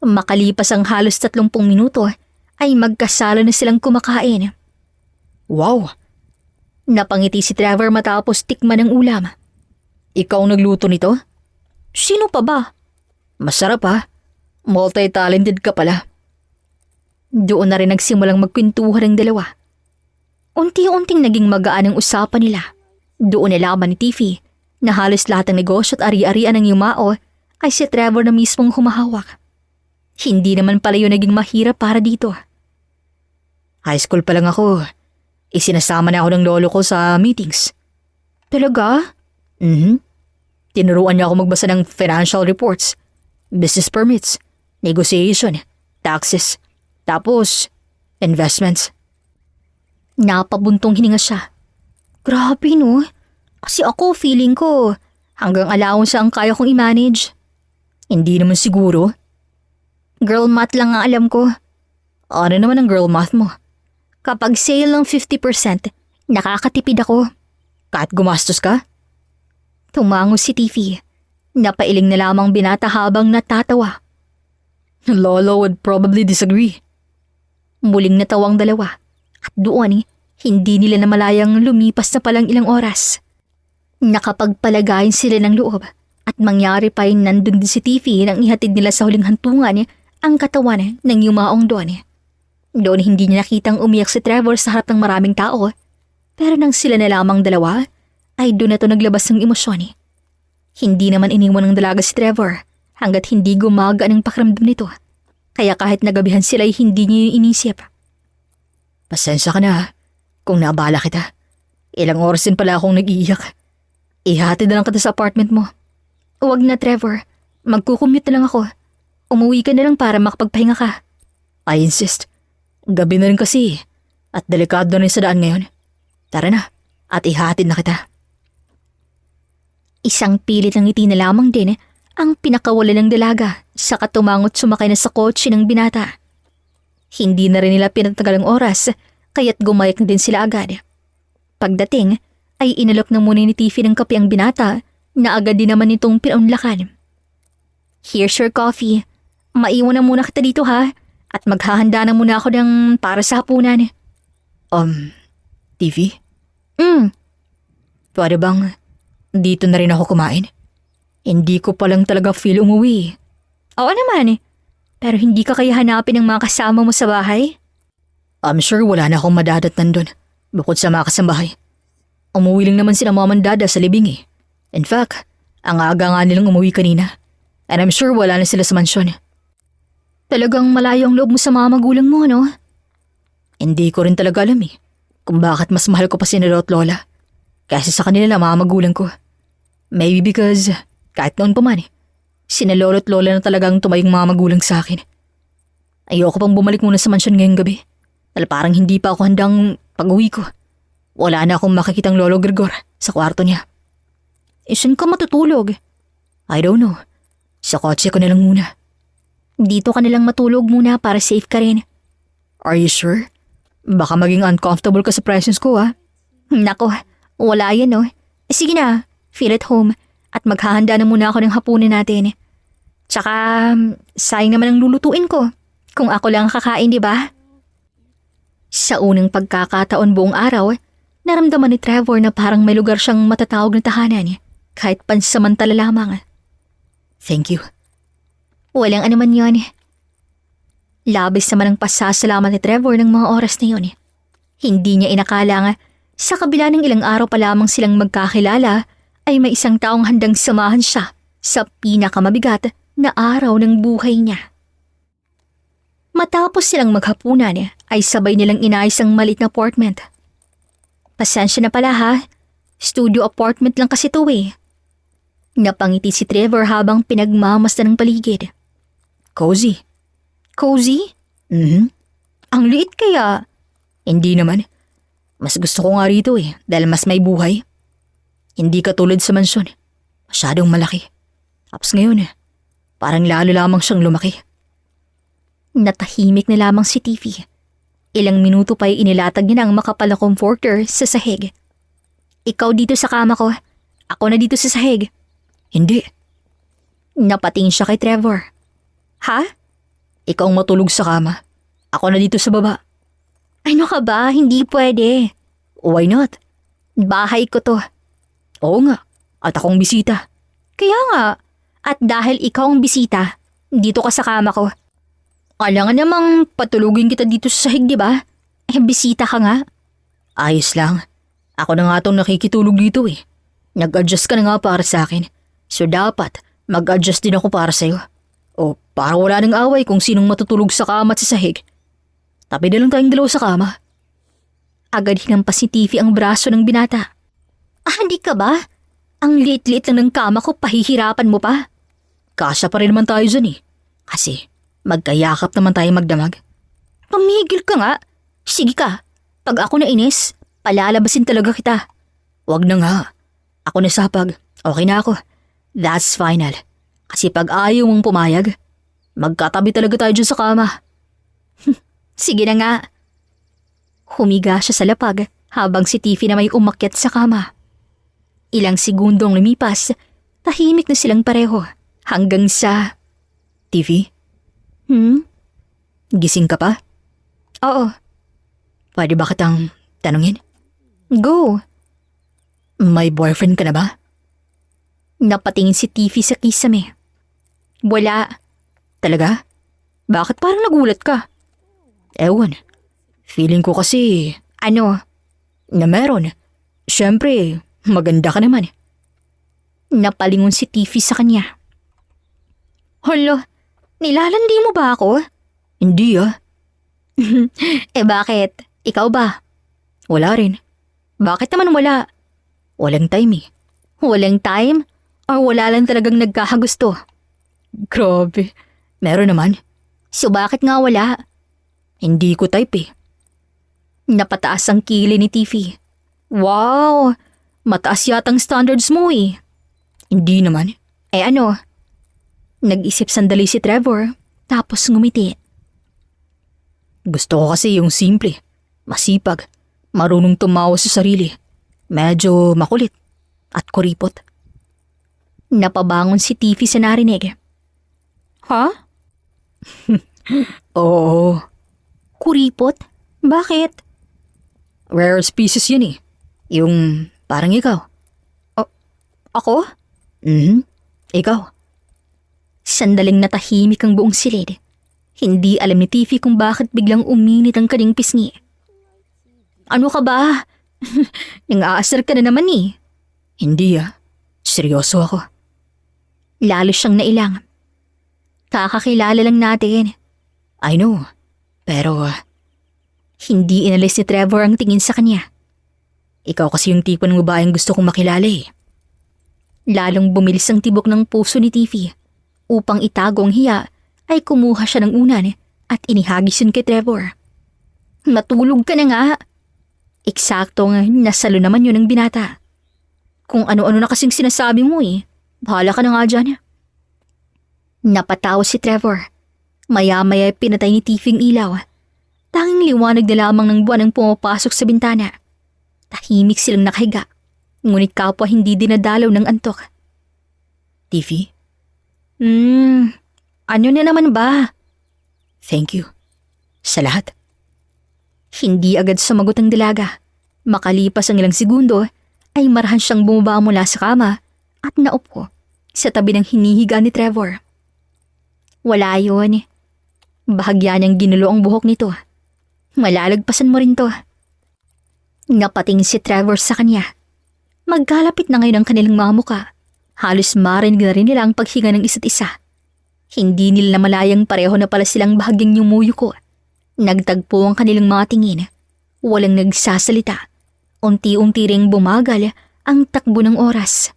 Makalipas ang halos 30 minuto, ay magkasala na silang kumakain. Wow! Napangiti si Trevor matapos tikman ang ulam. Ikaw nagluto nito? Sino pa ba? Masarap ha. Multi-talented ka pala. Doon na rin nagsimulang magkwentuhan ng dalawa. Unti-unting naging magaan ang usapan nila. Doon nalaman ni Tiffy na halos lahat ng negosyo at ari-arian ng Yumao ay si Trevor na mismong humahawak. Hindi naman pala yun naging mahirap para dito. High school pa lang ako. Isinasama na ako ng lolo ko sa meetings. Talaga? Tinuruan niya ako magbasa ng financial reports, business permits, negotiation, taxes, tapos investments. Napabuntong hininga siya. Grabe no? Kasi ako feeling ko hanggang allowance ang kaya kong i-manage. Hindi naman siguro. Girl math lang ang alam ko. Ano naman ang girl math mo? Kapag sale ng 50%, nakakatipid ako. Kahit gumastos ka? Tumango si Tiffy. Napailing na lamang binata habang natatawa. Lolo would probably disagree. Muling natawang dalawa. At doon, hindi nila namalayang lumipas na palang ilang oras. Nakapagpalagayin sila ng loob at mangyari pa yung nandun din si Tiffy nang ihatid nila sa huling hantungan ang katawan ng yumaong doon. Doon hindi niya nakitang umiyak si Trevor sa harap ng maraming tao, pero nang sila na lamang dalawa, ay doon na to naglabas ng emosyon. Hindi naman iniwan ng dalaga si Trevor hanggat hindi gumagaan ang pakiramdam nito. Kaya kahit nagabihan sila ay hindi niya yung inisip. Pasensya ka na kung naabala kita. Ilang oras din pala akong nag-iiyak. Ihatid na lang kita sa apartment mo. Huwag na Trevor, magkukumute na lang ako. Umuwi ka na lang para makapagpahinga ka. I insist. Gabi na rin kasi at delikado na rin sa daan ngayon. Tara na at ihatid na kita. Isang pilit ng ngiti na lamang din ang pinakawala ng dalaga sa katumangot sumakay na sa kotse ng binata. Hindi na rin nila pinatagal ang oras kaya't gumayak na din sila agad. Pagdating ay inalok na muna ni Tiffy ng kape ang binata na agad din naman itong pinaunlakan. Here's your coffee. Maiwan na muna kita dito ha at maghahanda na muna ako ng para sa hapunan. TV? Pwede bang dito na rin ako kumain? Hindi ko palang talaga feel umuwi. Oo naman pero hindi ka kaya hanapin ng mga kasama mo sa bahay? I'm sure wala na akong madadatnan doon bukod sa mga kasambahay. Umuwi lang naman sila mom and dada sa libing eh. In fact, ang aga nga nilang umuwi kanina. And I'm sure wala na sila sa mansyon. Talagang malayo ang loob mo sa mga magulang mo, no? Hindi ko rin talaga alam eh kung bakit mas mahal ko pa si Lolo at Lola kaysa sa kanila na mga magulang ko. Maybe because kahit noon pa man sina Lolo at Lola na talagang tumayong mga magulang sa akin. Ayoko pang bumalik muna sa mansyon ngayong gabi dahil parang hindi pa ako handang pag-uwi ko. Wala na akong makikitang Lolo Gregor sa kwarto niya. Saan ka matutulog? I don't know. Sa kotse ko na lang muna. Dito ka nalang matulog muna para safe ka rin. Are you sure? Baka maging uncomfortable ka sa presence ko Nako, wala yan Sige na, feel at home at maghahanda na muna ako ng hapunan natin. Tsaka, sayang naman ang lulutuin ko kung ako lang kakain, di ba? Sa unang pagkakataon buong araw, naramdaman ni Trevor na parang may lugar siyang matatawag na tahanan kahit pansamantala lamang. Thank you. Walang anuman yon. Labis naman ang pasasalamat ni Trevor ng mga oras na yon. Hindi niya inakala nga, sa kabila ng ilang araw pa lamang silang magkakilala, ay may isang taong handang samahan siya sa pinakamabigat na araw ng buhay niya. Matapos silang maghapunan, ay sabay nilang inayos ang maliit na apartment. Pasensya na pala ha, studio apartment lang kasi to Napangiti si Trevor habang pinagmamasdan ng paligid. Cozy. Cozy? Ang liit kaya? Hindi naman. Mas gusto ko nga rito dahil mas may buhay. Hindi katulad sa mansyon. Masyadong malaki. Tapos ngayon parang lalo lamang siyang lumaki. Natahimik na lamang si Tiffy. Ilang minuto pa'y inilatag niya ng makapal na comforter sa sahig. Ikaw dito sa kama ko. Ako na dito sa sahig. Hindi. Napatingin siya kay Trevor. Ha? Ikaw ang matulog sa kama. Ako na dito sa baba. Ano ka ba? Hindi pwede. Why not? Bahay ko to. Oo nga. At akong bisita. Kaya nga. At dahil ikaw ang bisita, dito ka sa kama ko. Alangan namang patulugin kita dito sa sahig, di ba? Bisita ka nga. Ayos lang. Ako na nga tong nakikitulog dito eh. Nag-adjust ka na nga para sa akin. So dapat, mag-adjust din ako para sa'yo. O para wala nang away kung sinong matutulog sa kama at sa sahig. Tabi na lang tayong dalawa sa kama. Agad hinampas ni Tiffy ang braso ng binata. Hindi ka ba? Ang liit-liit lang ng kama ko, pahihirapan mo pa. Kasya pa rin naman tayo dyan eh. Kasi magkayakap naman tayo magdamag. Pamigil ka nga. Sige ka. Pag ako nainis, palalabasin talaga kita. Wag na nga. Ako na sapag. Okay na ako. That's final. Kasi pag ayaw mong pumayag, magkatabi talaga tayo dyan sa kama. Sige na nga. Humiga siya sa lapag habang si Tiffy na may umakyat sa kama. Ilang segundong lumipas, tahimik na silang pareho hanggang sa... TV? Gising ka pa? Oo. Pwede ba kitang tanungin? Go. May boyfriend ka na ba? Napatingin si Tiffy sa kisame. Wala. Talaga? Bakit parang nagulat ka? Ewan. Feeling ko kasi... Ano? Na meron. Siyempre, maganda ka naman. Napalingon si Tiffy sa kanya. Holo, nilalandi mo ba ako? Hindi ah. Bakit? Ikaw ba? Wala rin. Bakit naman wala? Walang time eh. Walang time? O wala lang talagang nagkakagusto? Grabe. Meron naman. So bakit nga wala? Hindi ko type eh. Napataas ang kili ni Tiffy. Wow! Mataas yatang standards mo eh. Hindi naman. Ano? Nag-isip sandali si Trevor, tapos ngumiti. Gusto ko kasi yung simple, masipag, marunong tumawa sa sarili, medyo makulit, at kuripot. Napabangon si Tiffy sa narinig. Ha? Oo. Kuripot? Bakit? Rare species yun eh. Yung parang ikaw. Ako? Ikaw. Sandaling natahimik ang buong silid. Hindi alam ni Tiffy kung bakit biglang uminit ang kanyang pisngi. Ano ka ba? Nang-aasar ka na naman eh. Hindi ah. Seryoso ako. Lalo siyang nailang. Kakakilala lang natin. I know. Pero hindi inalis ni Trevor ang tingin sa kanya. Ikaw kasi yung tipo ng babaeng gusto kong makilala eh. Lalong bumilis ang tibok ng puso ni Tiffy. Upang itago ang hiya, ay kumuha siya ng unan at inihagis yun kay Trevor. Matulog ka na nga. Eksaktong nasalo naman yun ng binata. Kung ano-ano na kasing sinasabi mo eh. Bahala ka na nga dyan. Napatawa si Trevor. Maya-maya pinatay ni Tiffy ang ilaw. Tanging liwanag na lamang ng buwan ang pumapasok sa bintana. Tahimik silang nakahiga. Ngunit kapwa hindi dinadalaw ng antok. Tiffy? Ano na naman ba? Thank you. Sa lahat. Hindi agad sumagot ang dalaga. Makalipas ang ilang segundo, ay marahan siyang bumaba mula sa kama at naupo sa tabi ng hinihiga ni Trevor. Wala yun. Bahagya niyang ginulo ang buhok nito. Malalagpasan mo rin to. Napatingin si Trevor sa kanya. Magkalapit na ngayon ang kanilang mga muka. Halos marinig na rin nila ang paghinga ng isa't isa. Hindi nila malayang pareho na pala silang bahagyang yumuyuko. Nagtagpo ang kanilang mga tingin. Walang nagsasalita. Unti-unti ring bumagal ang takbo ng oras.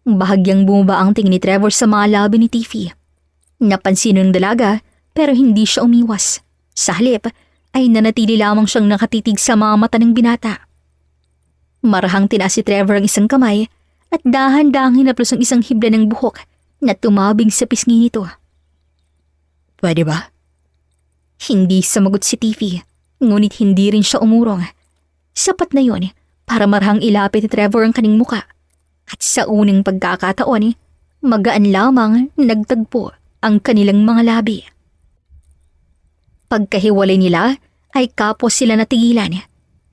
Bahagyang bumaba ang tingin ni Trevor sa mga labi ni Tiffy. Napansin ng dalaga pero hindi siya umiwas. Sa halip ay nanatili lamang siyang nakatitig sa mga mata ng binata. Marahang tinaas si Trevor ang isang kamay at dahan-dahang hinaplos ang isang hibla ng buhok na tumabing sa pisngi nito. Pwede ba? Hindi sumagot si Tiffy. Ngunit hindi rin siya umurong. Sapat na yon para marahang ilapit ni Trevor ang kaning muka. At sa unang pagkakataon, magaan lamang nagtagpo ang kanilang mga labi. Pagkahiwalay nila ay kapos sila natigilan.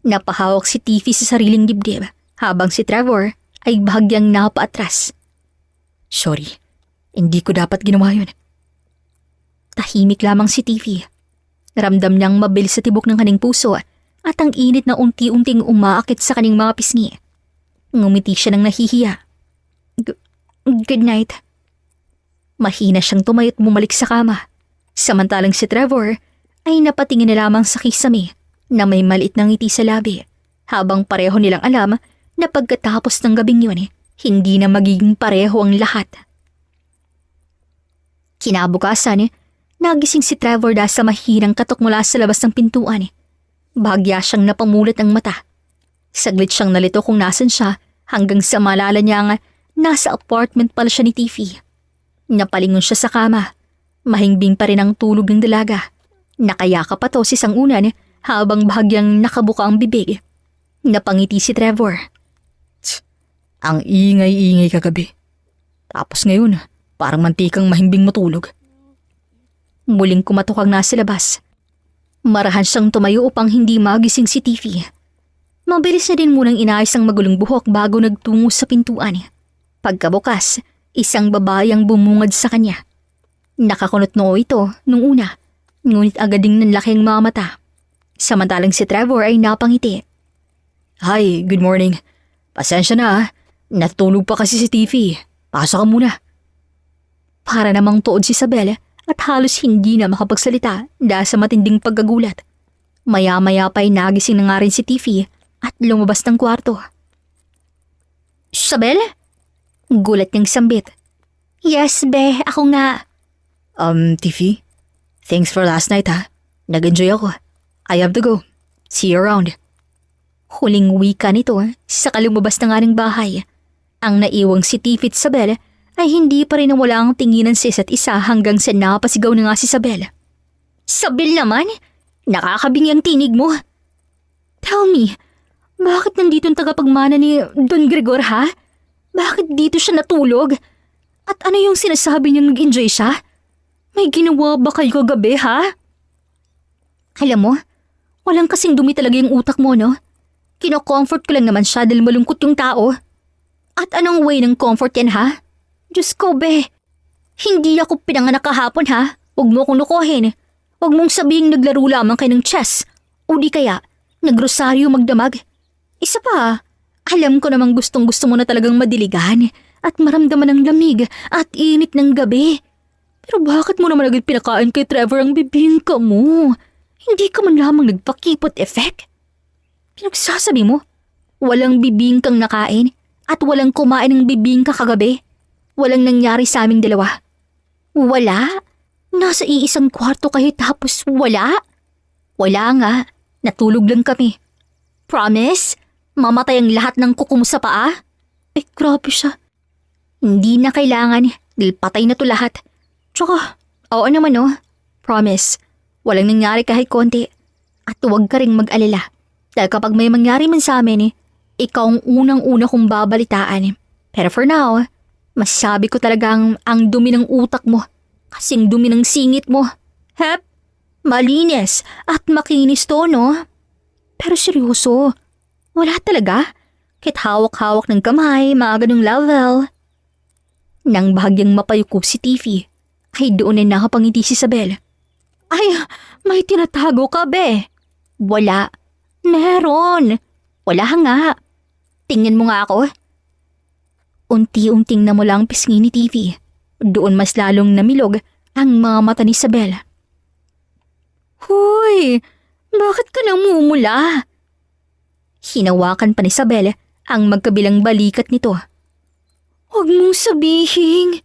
Napahawak si Tiffy sa sariling dibdib habang si Trevor ay bahagyang napaatras. Sorry, hindi ko dapat ginawa yun. Tahimik lamang si Tiffy. Ramdam niyang mabilis sa tibok ng kaning puso at ang init na unti-unting umaakit sa kaning mga pisngi. Ngumiti siya ng nahihiya. Good night. Mahina siyang tumayo at bumalik sa kama. Samantalang si Trevor ay napatingin na lamang sa kisame na may maliit na ngiti sa labi habang pareho nilang alam na pagkatapos ng gabing yun, hindi na magiging pareho ang lahat. Kinabukasan, nagising si Trevor dahil sa mahirang katok mula sa labas ng pintuan. Bahagya siyang napamulat ang mata. Saglit siyang nalito kung nasan siya hanggang sa malala niyang nasa apartment pala siya ni Tiffy. Napalingon siya sa kama. Mahimbing pa rin ang tulog ng dalaga. Nakayakap pa to si sangunan habang bahagyang nakabuka ang bibig. Napangiti si Trevor. Ang ingay-ingay kagabi. Tapos ngayon, parang mantikang mahimbing matulog. Muling kumatok ang nasa labas. Marahan siyang tumayo upang hindi magising si Tiffy. Mabilis na din munang inayos ang magulong buhok bago nagtungo sa pintuan. Pagkabukas, isang babae ang bumungad sa kanya. Nakakunot noo ito nung una, ngunit agad ding nanlaki ang mga mata. Samantalang si Trevor ay napangiti. Hi, good morning. Pasensya na ah. Natulog pa kasi si Tiffy. Pasok ka muna. Para namang tuod si Isabel at halos hindi na makapagsalita dahil sa matinding pagkagulat. Maya-maya pa'y nagising na nga rin si Tiffy at lumabas ng kwarto. Isabel? Gulat niyang sambit. Yes, be. Ako nga. Tiffy? Thanks for last night ha. Nag-enjoy ako. I have to go. See you around. Huling wika nito sa kalumabas na nga ng bahay. Ang naiwang si Tiffy at Isabel ay hindi pa rin nawala ang tinginan sa isa't isa hanggang sa napasigaw na nga si Isabel. Isabel naman? Nakakabingi ang tinig mo. Tell me, bakit nandito ang tagapagmana ni Don Gregor ha? Bakit dito siya natulog? At ano yung sinasabi niyang nag-enjoy siya? May ginawa ba kayo kagabi ha? Alam mo, walang kasing dumi talaga yung utak mo no? Kino-comfort ko lang naman siya dahil malungkot yung tao. At anong way ng comfort yan ha? Diyos ko be, hindi ako pinanganak kahapon ha? Huwag mo akong lukohin. Huwag mong sabihing naglaro lamang kayo ng chess. O di kaya, nagrosaryo magdamag. Isa pa, alam ko namang gustong gusto mo na talagang madiligan at maramdaman ng lamig at init ng gabi. Pero bakit mo naman agad pinakain kay Trevor ang bibingka mo? Hindi ka man lamang nagpakipot effect? Pinagsasabi mo, walang bibingkang nakain at walang kumain ng bibingka kagabi. Walang nangyari sa aming dalawa. Wala? Nasa iisang kwarto kayo tapos wala? Wala nga. Natulog lang kami. Promise? Mamatay ang lahat ng kuko mo sa paa? Eh, grabe siya. Hindi na kailangan dahil patay na to lahat. Tsaka, oo naman oh. Promise, walang nangyari kahit konti. At huwag ka ring mag-alala. Dahil kapag may mangyari man sa amin ikaw ang unang-una kong babalitaan. Pero for now, masasabi ko talagang ang dumi ng utak mo. Kasing dumi ng singit mo. Hep, malinis at makinis to no? Pero seryoso, wala talaga. Kahit hawak-hawak ng kamay, mga ganung level. Nang bahagyang mapayuko si Tiffy, ay doon na nakapangiti si Isabel. Ay, may tinatago ka be. Wala. Meron. Wala nga. Tingnan mo nga ako. Unti-unting namula ang pisngi ni Tiffy. Doon mas lalong namilog ang mga mata ni Isabel. Hoy, bakit ka namumula? Hinawakan pa ni Isabel ang magkabilang balikat nito. Huwag mong sabihin.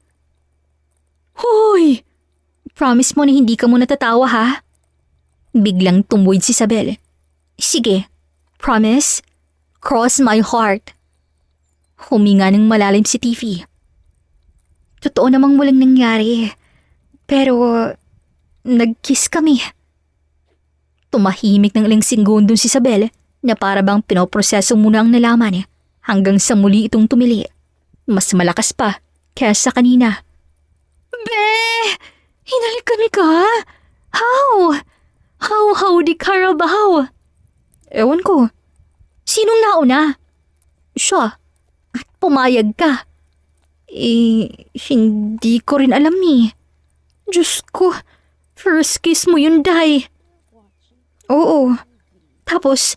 Hoy, promise mo na hindi ka mo natatawa ha? Biglang tumuwid si Isabel. Sige, promise? Cross my heart. Huminga ng malalim si Tiffy. Totoo namang walang nangyari. Pero, nag-kiss kami. Tumahimik ng ilang segundo si Isabel na para bang pinoproseso muna ang nalaman hanggang sa muli itong tumili. Mas malakas pa kesa kanina. Be! Hinalikan ka? How? How di Carabao? Ewan ko. Sinong nauna? Siya. At pumayag ka. Hindi ko rin alam eh. Diyos ko, first kiss mo yun, Day. Oo. Tapos,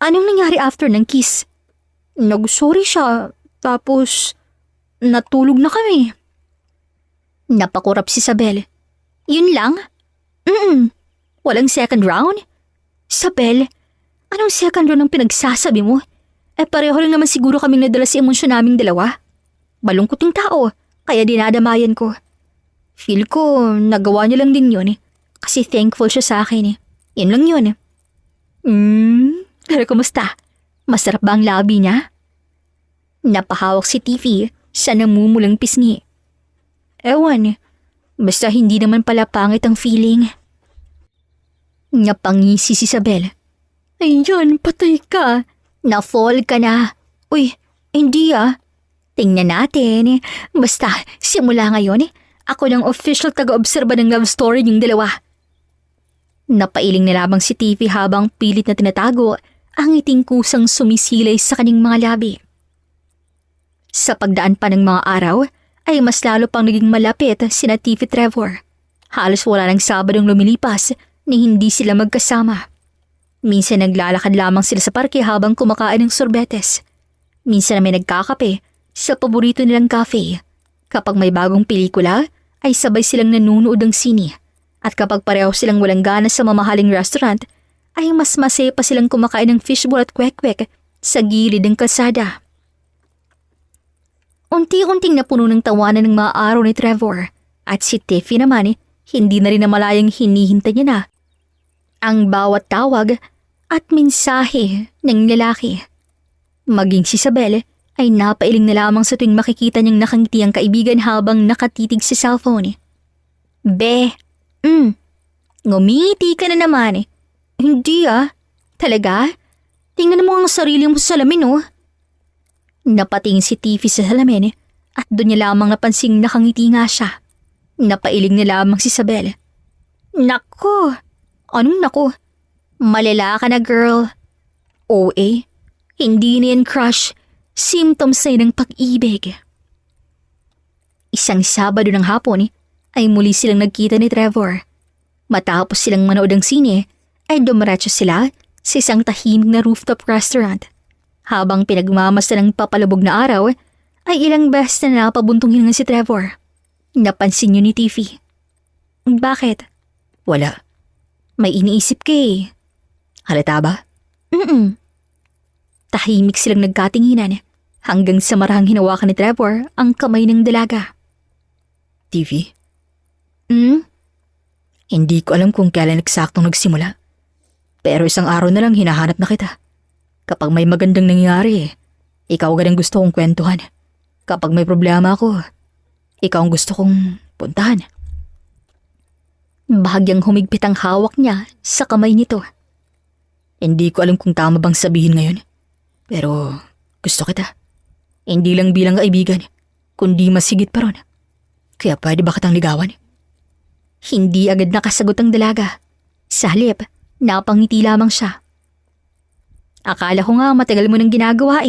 anong nangyari after ng kiss? Nag-sorry siya, tapos natulog na kami. Napakurap si Isabel. Yun lang? Walang second round? Isabel, anong second round ang pinagsasabi mo? Pareho lang naman siguro kaming nadala sa emosyon naming dalawa. Balungkot yung tao, kaya dinadamayan ko. Feel ko, nagawa niya lang din yun kasi thankful siya sa akin. Yun lang yun. Pero kumusta? Masarap ba ang labi niya? Napahawak si Tiffy sa namumulang pisngi. Ewan, basta hindi naman pala pangit ang feeling. Napangisi si Isabel. Ayun, patay ka. Na-fall ka na. Uy, hindi Tingnan natin. Basta, simula ngayon, ako ng official taga-obserba ng love story yung dalawa. Napailing na lamang si Tiffy habang pilit na tinatago ang ngiting kusang sumisilay sa kaning mga labi. Sa pagdaan pa ng mga araw, ay mas lalo pang naging malapit sina Tiffy Trevor. Halos wala ng Sabadong lumilipas ni hindi sila magkasama. Minsan naglalakad lamang sila sa parke habang kumakain ng sorbetes. Minsan na may nagkakape sa paborito nilang cafe. Kapag may bagong pelikula, ay sabay silang nanunood ng sine. At kapag pareho silang walang gana sa mamahaling restaurant, ay mas masaya pa silang kumakain ng fishball at kwek-kwek sa gilid ng kalsada. Unti-unting napuno ng tawanan ng mga araw ni Trevor. At si Tiffy naman, hindi na rin namalayang hinihintay niya na ang bawat tawag at mensahe ng lalaki. Maging si Isabel ay napailing na lamang sa tuwing makikita niyang nakangiti ang kaibigan habang nakatitig sa cellphone. Be, ngumiti ka na naman. Hindi Talaga? Tingnan mo ang sarili mo sa salamin Napatingin si Tiffy sa salamin at doon niya lamang napansing nakangiti nga siya. Napailing na lamang si Isabel. Nako! Anong nako? Malala ka na, girl. OA, hindi na yan crush. Symptoms na ng pag-ibig. Isang Sabado ng hapon ay muli silang nagkita ni Trevor. Matapos silang manood ng sine, ay dumiretso sila sa isang tahimik na rooftop restaurant. Habang pinagmamasdan ng papalubog na araw, ay ilang beses na napabuntong hininga si Trevor. Napansin niyo ni Tiffy. Bakit? Wala. May iniisip ka Halata ba? Tahimik silang nagkatinginan hanggang sa marahang hinawakan ni Trevor ang kamay ng dalaga. TV? Hindi ko alam kung kailan eksaktong nagsimula. Pero isang araw na lang hinahanap na kita. Kapag may magandang nangyari, ikaw agad ang gusto kong kwentuhan. Kapag may problema ako, ikaw ang gusto kong puntahan. Bahagyang humigpit ang hawak niya sa kamay nito. Hindi ko alam kung tama bang sabihin ngayon. Pero gusto kita. Hindi lang bilang kaibigan, kundi mas higit pa ron. Kaya pwede ba kitang ligawan? Hindi agad nakasagot ang dalaga. Sa halip, napangiti lamang siya. Akala ko nga matagal mo nang ginagawa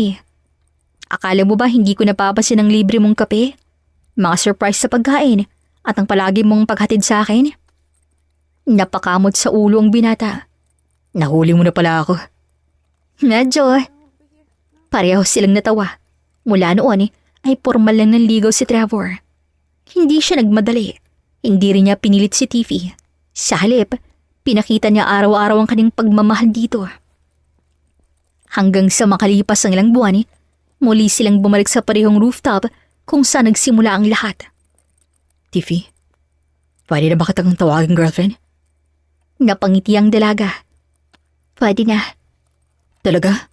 Akala mo ba hindi ko napapasin ang libre mong kape? Mga surprise sa pagkain at ang palagi mong paghatid sa akin? Napakamot sa ulo ang binata. Nahuli mo na pala ako. Medyo. Pareho silang natawa. Mula noon ay formal lang ng ligaw si Trevor. Hindi siya nagmadali. Hindi rin niya pinilit si Tiffy. Sa halip, pinakita niya araw-araw ang kanyang pagmamahal dito. Hanggang sa makalipas ang ilang buwan, muli silang bumalik sa parehong rooftop kung saan nagsimula ang lahat. Tiffy, pwede na ba kitang tawagin girlfriend? Napangiti ang dalaga. Pwede na. Talaga?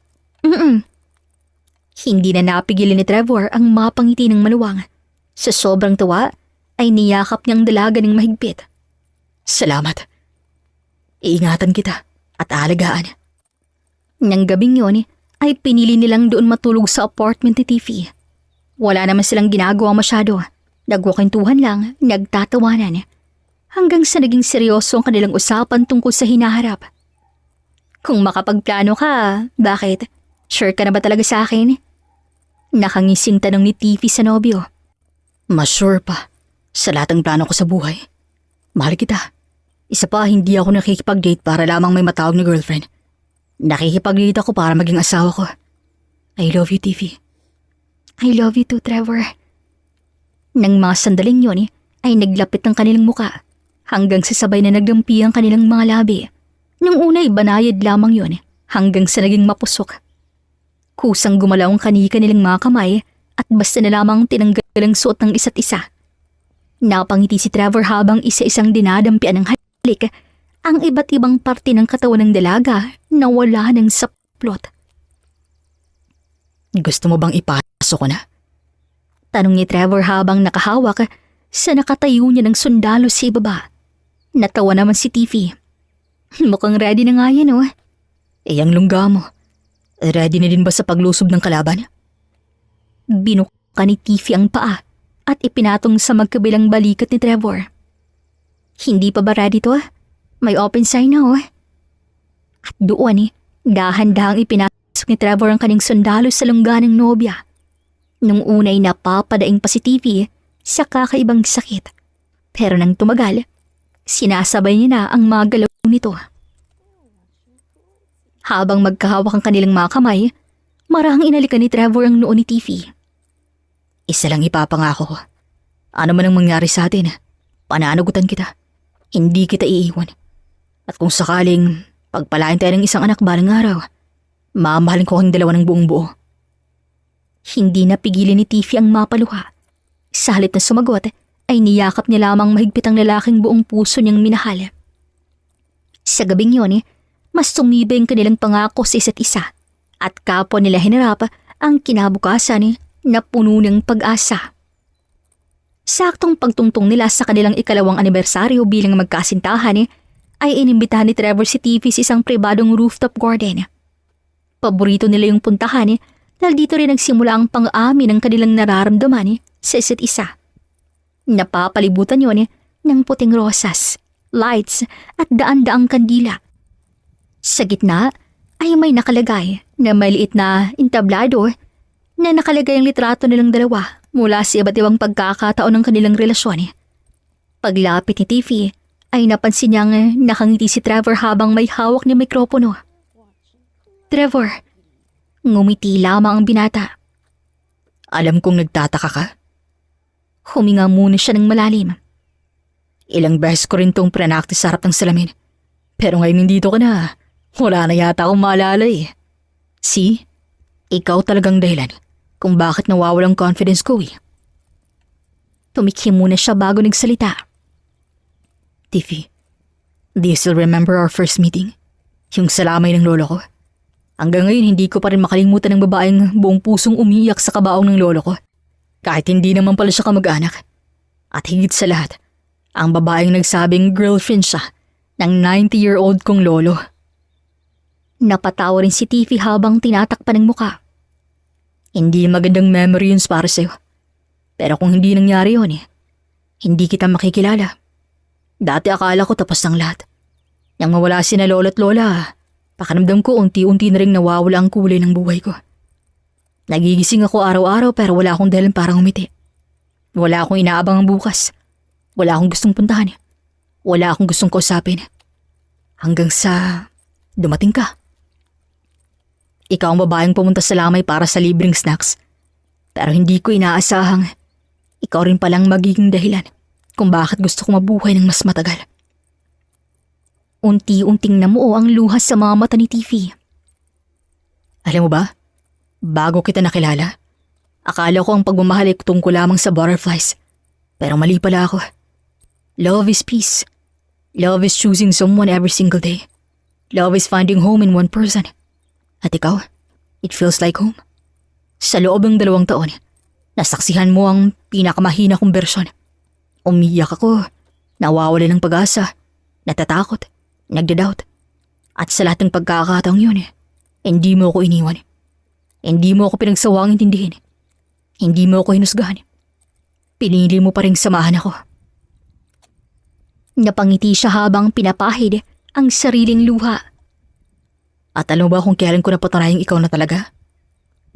Hindi na napigilan ni Trevor ang mapangiti ng maluwang. Sa sobrang tuwa, ay niyakap niyang dalaga ng mahigpit. Salamat. Iingatan kita. at aalagaan. Nang gabing yun, ay pinili nilang doon matulog sa apartment ni Tiffy. Wala naman silang ginagawa masyado. Nagwakwentuhan lang, nagtatawanan. Hanggang sa naging seryoso ang kanilang usapan tungkol sa hinaharap. Kung makapagplano ka, bakit? Sure ka na ba talaga sa akin? Nakangising tanong ni Tiffy sa nobyo. Mas sure pa sa lahat ng plano ko sa buhay. Mahal kita. Isa pa, hindi ako nakikipag-date para lamang may matawag na girlfriend. Nakikipag-date ako para maging asawa ko. I love you, Tiffy. I love you too, Trevor. Nang mga sandaling yun, ay naglapit ang kanilang muka hanggang sa sabay na nagdampi ang kanilang mga labi. Nung una ay banayad lamang yun hanggang sa naging mapusok. Kusang gumalaw ang kanilang mga kamay at basta na lamang tinanggal ang suot ng isa't isa. Napangiti si Trevor habang isa-isang dinadampian ng halik ang iba't ibang parte ng katawan ng dalaga na wala ng saplot. Gusto mo bang ipasok ko na? Tanong ni Trevor habang nakahawak sa nakatayo niya ng sundalo sa ibaba. Natawa naman si Tiffy. Mukhang ready na nga yan, oh. Ang lungga mo. Ready na din ba sa paglusob ng kalaban? Binuka ni Tiffy ang paa at ipinatong sa magkabilang balikat ni Trevor. Hindi pa ba ready to? May open sign na, oh. At doon, dahan-dahang ipinasok ni Trevor ang kanyang sundalo sa lungga ng nobya. Nung unay napapadaing pa si Tiffy sa kakaibang sakit. Pero nang tumagal, sinasabay niya na ang mga galaw nito. Habang magkahawak ang kanilang mga kamay, marahang inalikan ni Trevor ang noo ni Tiffy. Isa lang ipapangako ko. Ano man ang mangyari sa atin, pananagutan kita. Hindi kita iiwan. At kung sakaling pagpalain tayo ng isang anak balang araw, mamahalin ko ang dalawa ng buong buo. Hindi napigilin ni Tiffy ang mapaluha. Sa halip na sumagot, ay niyakap niya lamang mahigpit ang lalaking buong puso niyang minahal. Sa gabing yun, mas tumibay ang kanilang pangako sa isa't isa at kapwa nila hinarap ang kinabukasan na puno ng pag-asa. Saktong pagtungtong nila sa kanilang ikalawang anibersaryo bilang magkasintahan ay inimbitahan ni Trevor si Tiffy sa isang pribadong rooftop garden. Paborito nila yung puntahan dahil dito rin nagsimula ang pang-amin ng kanilang nararamdaman sa isa't isa. Napapalibutan yun ng puting rosas, lights at daan-daang kandila. Sa gitna ay may nakalagay na maliit na entablado na nakalagay ang litrato nilang dalawa mula sa iba't ibang pagkakataon ng kanilang relasyon. Paglapit ni Tiffy ay napansin niyang nakangiti si Trevor habang may hawak ni mikropono. Trevor, ngumiti lamang ang binata. Alam kong nagtataka ka. Huminga muna siya ng malalim. Ilang beses ko rin tong pranaktis sa harap ng salamin. Pero ngayon nandito ka na. Wala na yata akong maalala eh. See? Ikaw talagang dahilan kung bakit nawawalang confidence ko eh. Tumikim muna siya bago nagsalita. Tiffy, do you still remember our first meeting? Yung salamay ng lolo ko? Hanggang ngayon hindi ko pa rin makalimutan ng babaeng buong pusong umiiyak sa kabaong ng lolo ko. Kahit hindi naman pala siya kamag-anak. At higit sa lahat, ang babaeng nagsabing girlfriend siya ng 90-year-old kong lolo. Napatawa rin si Tiffy habang tinatakpan ng muka. Hindi magandang memory yun para sa'yo. Pero kung hindi nangyari yun hindi kita makikilala. Dati akala ko tapos ng lahat. Nang mawala sina lolo at lola, pakiramdam ko unti-unti na rin nawawala ang kulay ng buhay ko. Nagigising ako araw-araw pero wala akong dahilan para ngumiti. Wala akong inaabang ang bukas. Wala akong gustong puntahan. Wala akong gustong kausapin. Hanggang sa dumating ka. Ikaw ang babaeng pumunta sa lamay para sa libreng snacks. Pero hindi ko inaasahang ikaw rin palang magiging dahilan kung bakit gusto ko mabuhay ng mas matagal. Unti-unting namuo ang luha sa mga mata ni Tiffy. Alam mo ba? Bago kita nakilala, akala ko ang pagmamahal ay tungkol lamang sa butterflies. Pero mali pala ako. Love is peace. Love is choosing someone every single day. Love is finding home in one person. At ikaw, it feels like home. Sa loob ng 2 taon, nasaksihan mo ang pinakamahina kong bersyon. Umiyak ako, nawawala ng pag-asa, natatakot, nagdadoubt. At sa lahat ng pagkakataong yun, hindi mo ako iniwan. Hindi mo ako pinagsawang intindihin. Hindi mo ako hinusgahan. Pinili mo pa rin samahan ako. Napangiti siya habang pinapahid ang sariling luha. At alam mo ba kung kailan ko napatunayang ikaw na talaga?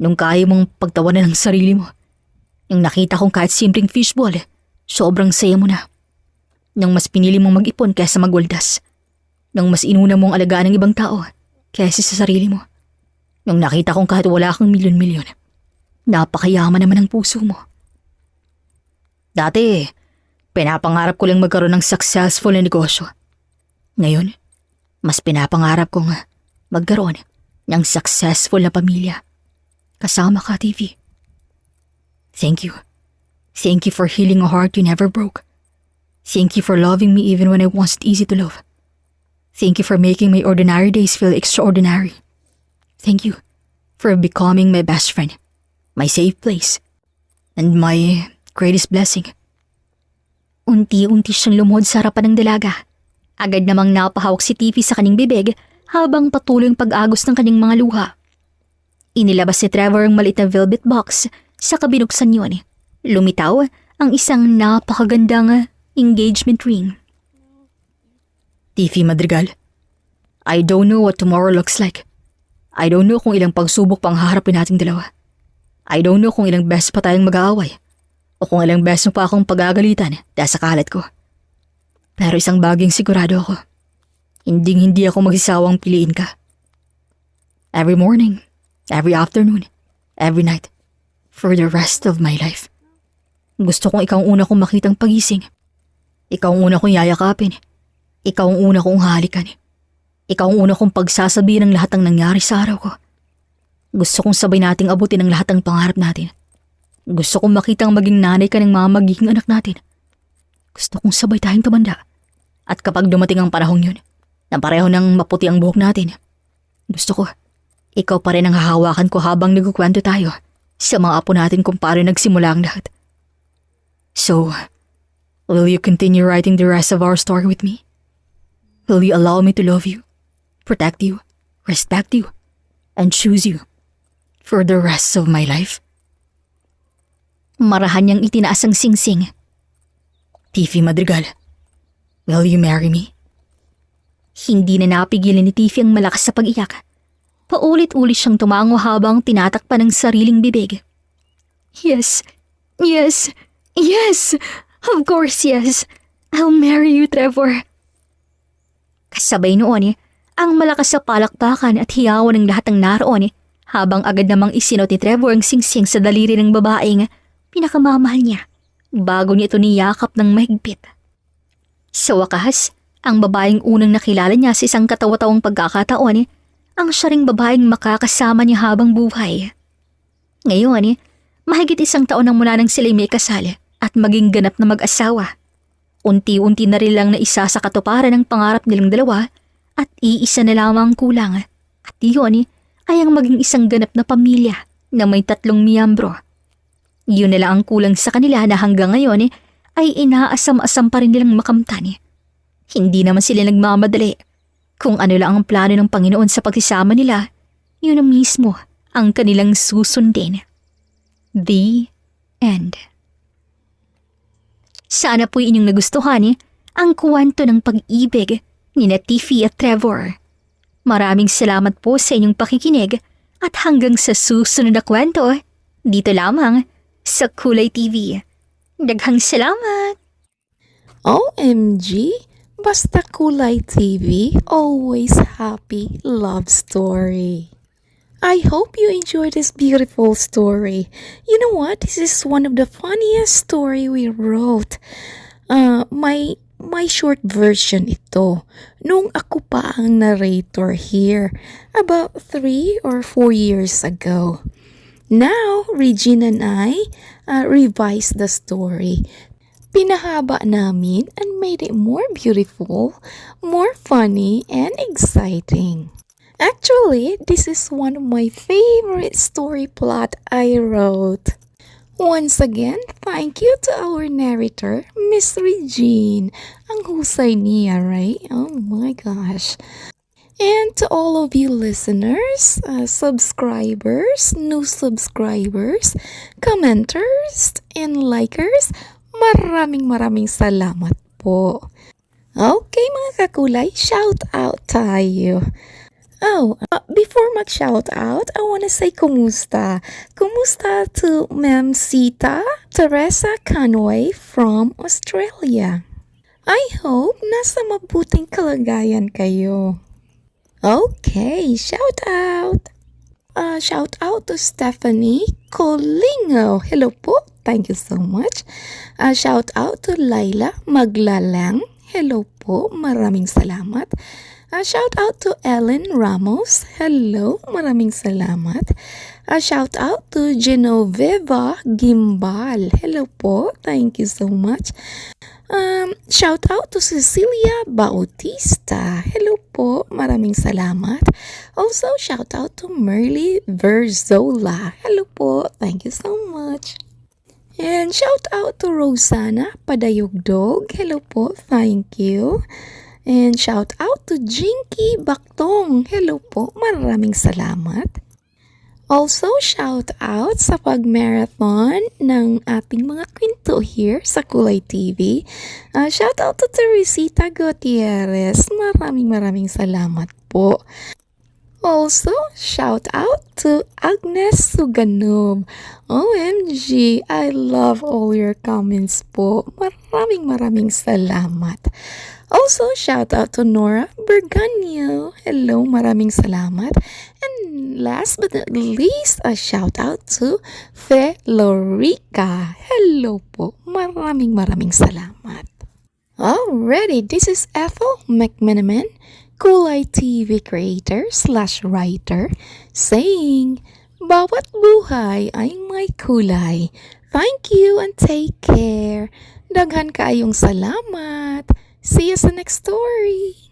Nung kaya mong pagtawanan ng sarili mo. Nung nakita kong kahit simpleng fishball, sobrang saya mo na. Nung mas pinili mong mag-ipon kaysa magwaldas. Nung mas inuna mong alagaan ng ibang tao kaysa sa sarili mo. Nung nakita kong kahit wala kang milyon-milyon, napakayaman naman ang puso mo. Dati, pinapangarap ko lang magkaroon ng successful na negosyo. Ngayon, mas pinapangarap kong magkaroon ng successful na pamilya. Kasama ka, TV. Thank you. Thank you for healing a heart you never broke. Thank you for loving me even when I wasn't easy to love. Thank you for making my ordinary days feel extraordinary. Thank you for becoming my best friend, my safe place, and my greatest blessing. Unti-unti siyang lumuhod sa harapan ng dalaga. Agad namang napahawak si Tiffy sa kanyang bibig habang patuloy ang pag-agos ng kanyang mga luha. Inilabas ni Trevor ang maliit na velvet box sa kabinuksan yun. Lumitaw ang isang napakagandang engagement ring. Tiffy Madrigal, I don't know what tomorrow looks like. I don't know kung ilang pagsubok pang haharapin nating dalawa. I don't know kung ilang beses pa tayong mag-aaway o kung ilang beses pa akong pagagalitan dahil sa kalat ko. Pero isang baging sigurado ako. Hindi ako magsisawang piliin ka. Every morning, every afternoon, every night, for the rest of my life. Gusto kong ikaw ang una kong makitang pagising. Ikaw ang una kong yayakapin. Ikaw ang una kong halikan. Ikaw ang una kong pagsasabihin ng lahat ng nangyari sa araw ko. Gusto kong sabay nating abutin ang lahat ng pangarap natin. Gusto kong makitang maging nanay ka ng mga magiging anak natin. Gusto kong sabay tayong tumanda. At kapag dumating ang panahong yun, na pareho ng maputi ang buhok natin, gusto ko, ikaw pa rin ang hahawakan ko habang nagkukwento tayo sa mga apo natin kung paano nagsimula ang lahat. So, will you continue writing the rest of our story with me? Will you allow me to love you, protect you, respect you, and choose you for the rest of my life? Marahan niyang itinaas ang singsing. Tiffy Madrigal, will you marry me? Hindi na napigilan ni Tiffy ang malakas sa pag-iyak. Paulit-ulit siyang tumango habang tinatakpan ng sariling bibig. Yes, yes, yes, of course yes. I'll marry you, Trevor. Kasabay noon ang malakas sa palakpakan at hiyawan ng lahat ng naroon habang agad namang isinot ni Trevor ang singsing sa daliri ng babaeng pinakamamahal niya bago niya ito niyakap ng mahigpit. Sa wakas, ang babaeng unang nakilala niya sa isang katawa-tawang pagkakataon ang siya ring babaeng makakasama niya habang buhay. Ngayon, mahigit 1 taon nang mula nang sila'y may kasal at maging ganap na mag-asawa. Unti-unti na rin lang na isa sa katuparan ng pangarap nilang dalawa at iisa na lamang kulang. At iyon ay ang maging isang ganap na pamilya na may 3 miyembro. Yun na lang ang kulang sa kanila na hanggang ngayon ay inaasam-asam pa rin nilang makamtan. Hindi naman sila nagmamadali. Kung ano lang ang plano ng Panginoon sa pagsasama nila, yun na mismo ang kanilang susundin. The End. Sana po'y inyong nagustuhan ang kwento ng pag-ibig ni Tiffy at Trevor. Maraming salamat po sa inyong pakikinig at hanggang sa susunod na kwento, dito lamang sa Kulay TV. Daghang salamat! OMG! Basta Kulay TV, always happy love story. I hope you enjoyed this beautiful story. You know what? This is one of the funniest story we wrote. My short version ito. Nung ako pa ang narrator here, about 3 or 4 years ago. Now, Regina and I revised the story. Pinahaba namin and made it more beautiful, more funny, and exciting. Actually, this is one of my favorite story plot I wrote. Once again, thank you to our narrator, Miss Regine. Ang husay niya, right? Oh my gosh. And to all of you listeners, subscribers, new subscribers, commenters, and likers, maraming salamat po. Okay mga kakulay, shout out tayo. Before mag-shout out, I wanna say kumusta. Kumusta to Ma'am Sita Teresa Conway from Australia. I hope nasa mabuting kalagayan kayo. Okay, shout out. Shout out to Stephanie Colingo. Hello po. Thank you so much. Shout out to Laila Maglalang. Hello po. Maraming salamat. Shout out to Ellen Ramos. Hello. Maraming salamat. Shout out to Genoveva Gimbal. Hello po. Thank you so much. Shout out to Cecilia Bautista. Hello po, maraming salamat. Also, shout out to Merly Verzola. Hello po, thank you so much. And shout out to Rosana Padayogdog. Hello po, thank you. And shout out to Jinky Baktong. Hello po, maraming salamat. Also, shout out sa pag-marathon ng ating mga kwento here sa Kulay TV. Shout out to Teresita Gutierrez. Maraming salamat po. Also, shout out to Agnes Suganob. OMG, I love all your comments po. Maraming salamat. Also, shout out to Nora Berganio. Hello, maraming salamat. And last but not least, a shout out to Fe Lorica. Hello po, maraming salamat. Alrighty, this is Ethel McMenamin, Kulay TV creator/writer, saying, bawat buhay ay may kulay. Thank you and take care. Daghan kaayong salamat. See you sa next story.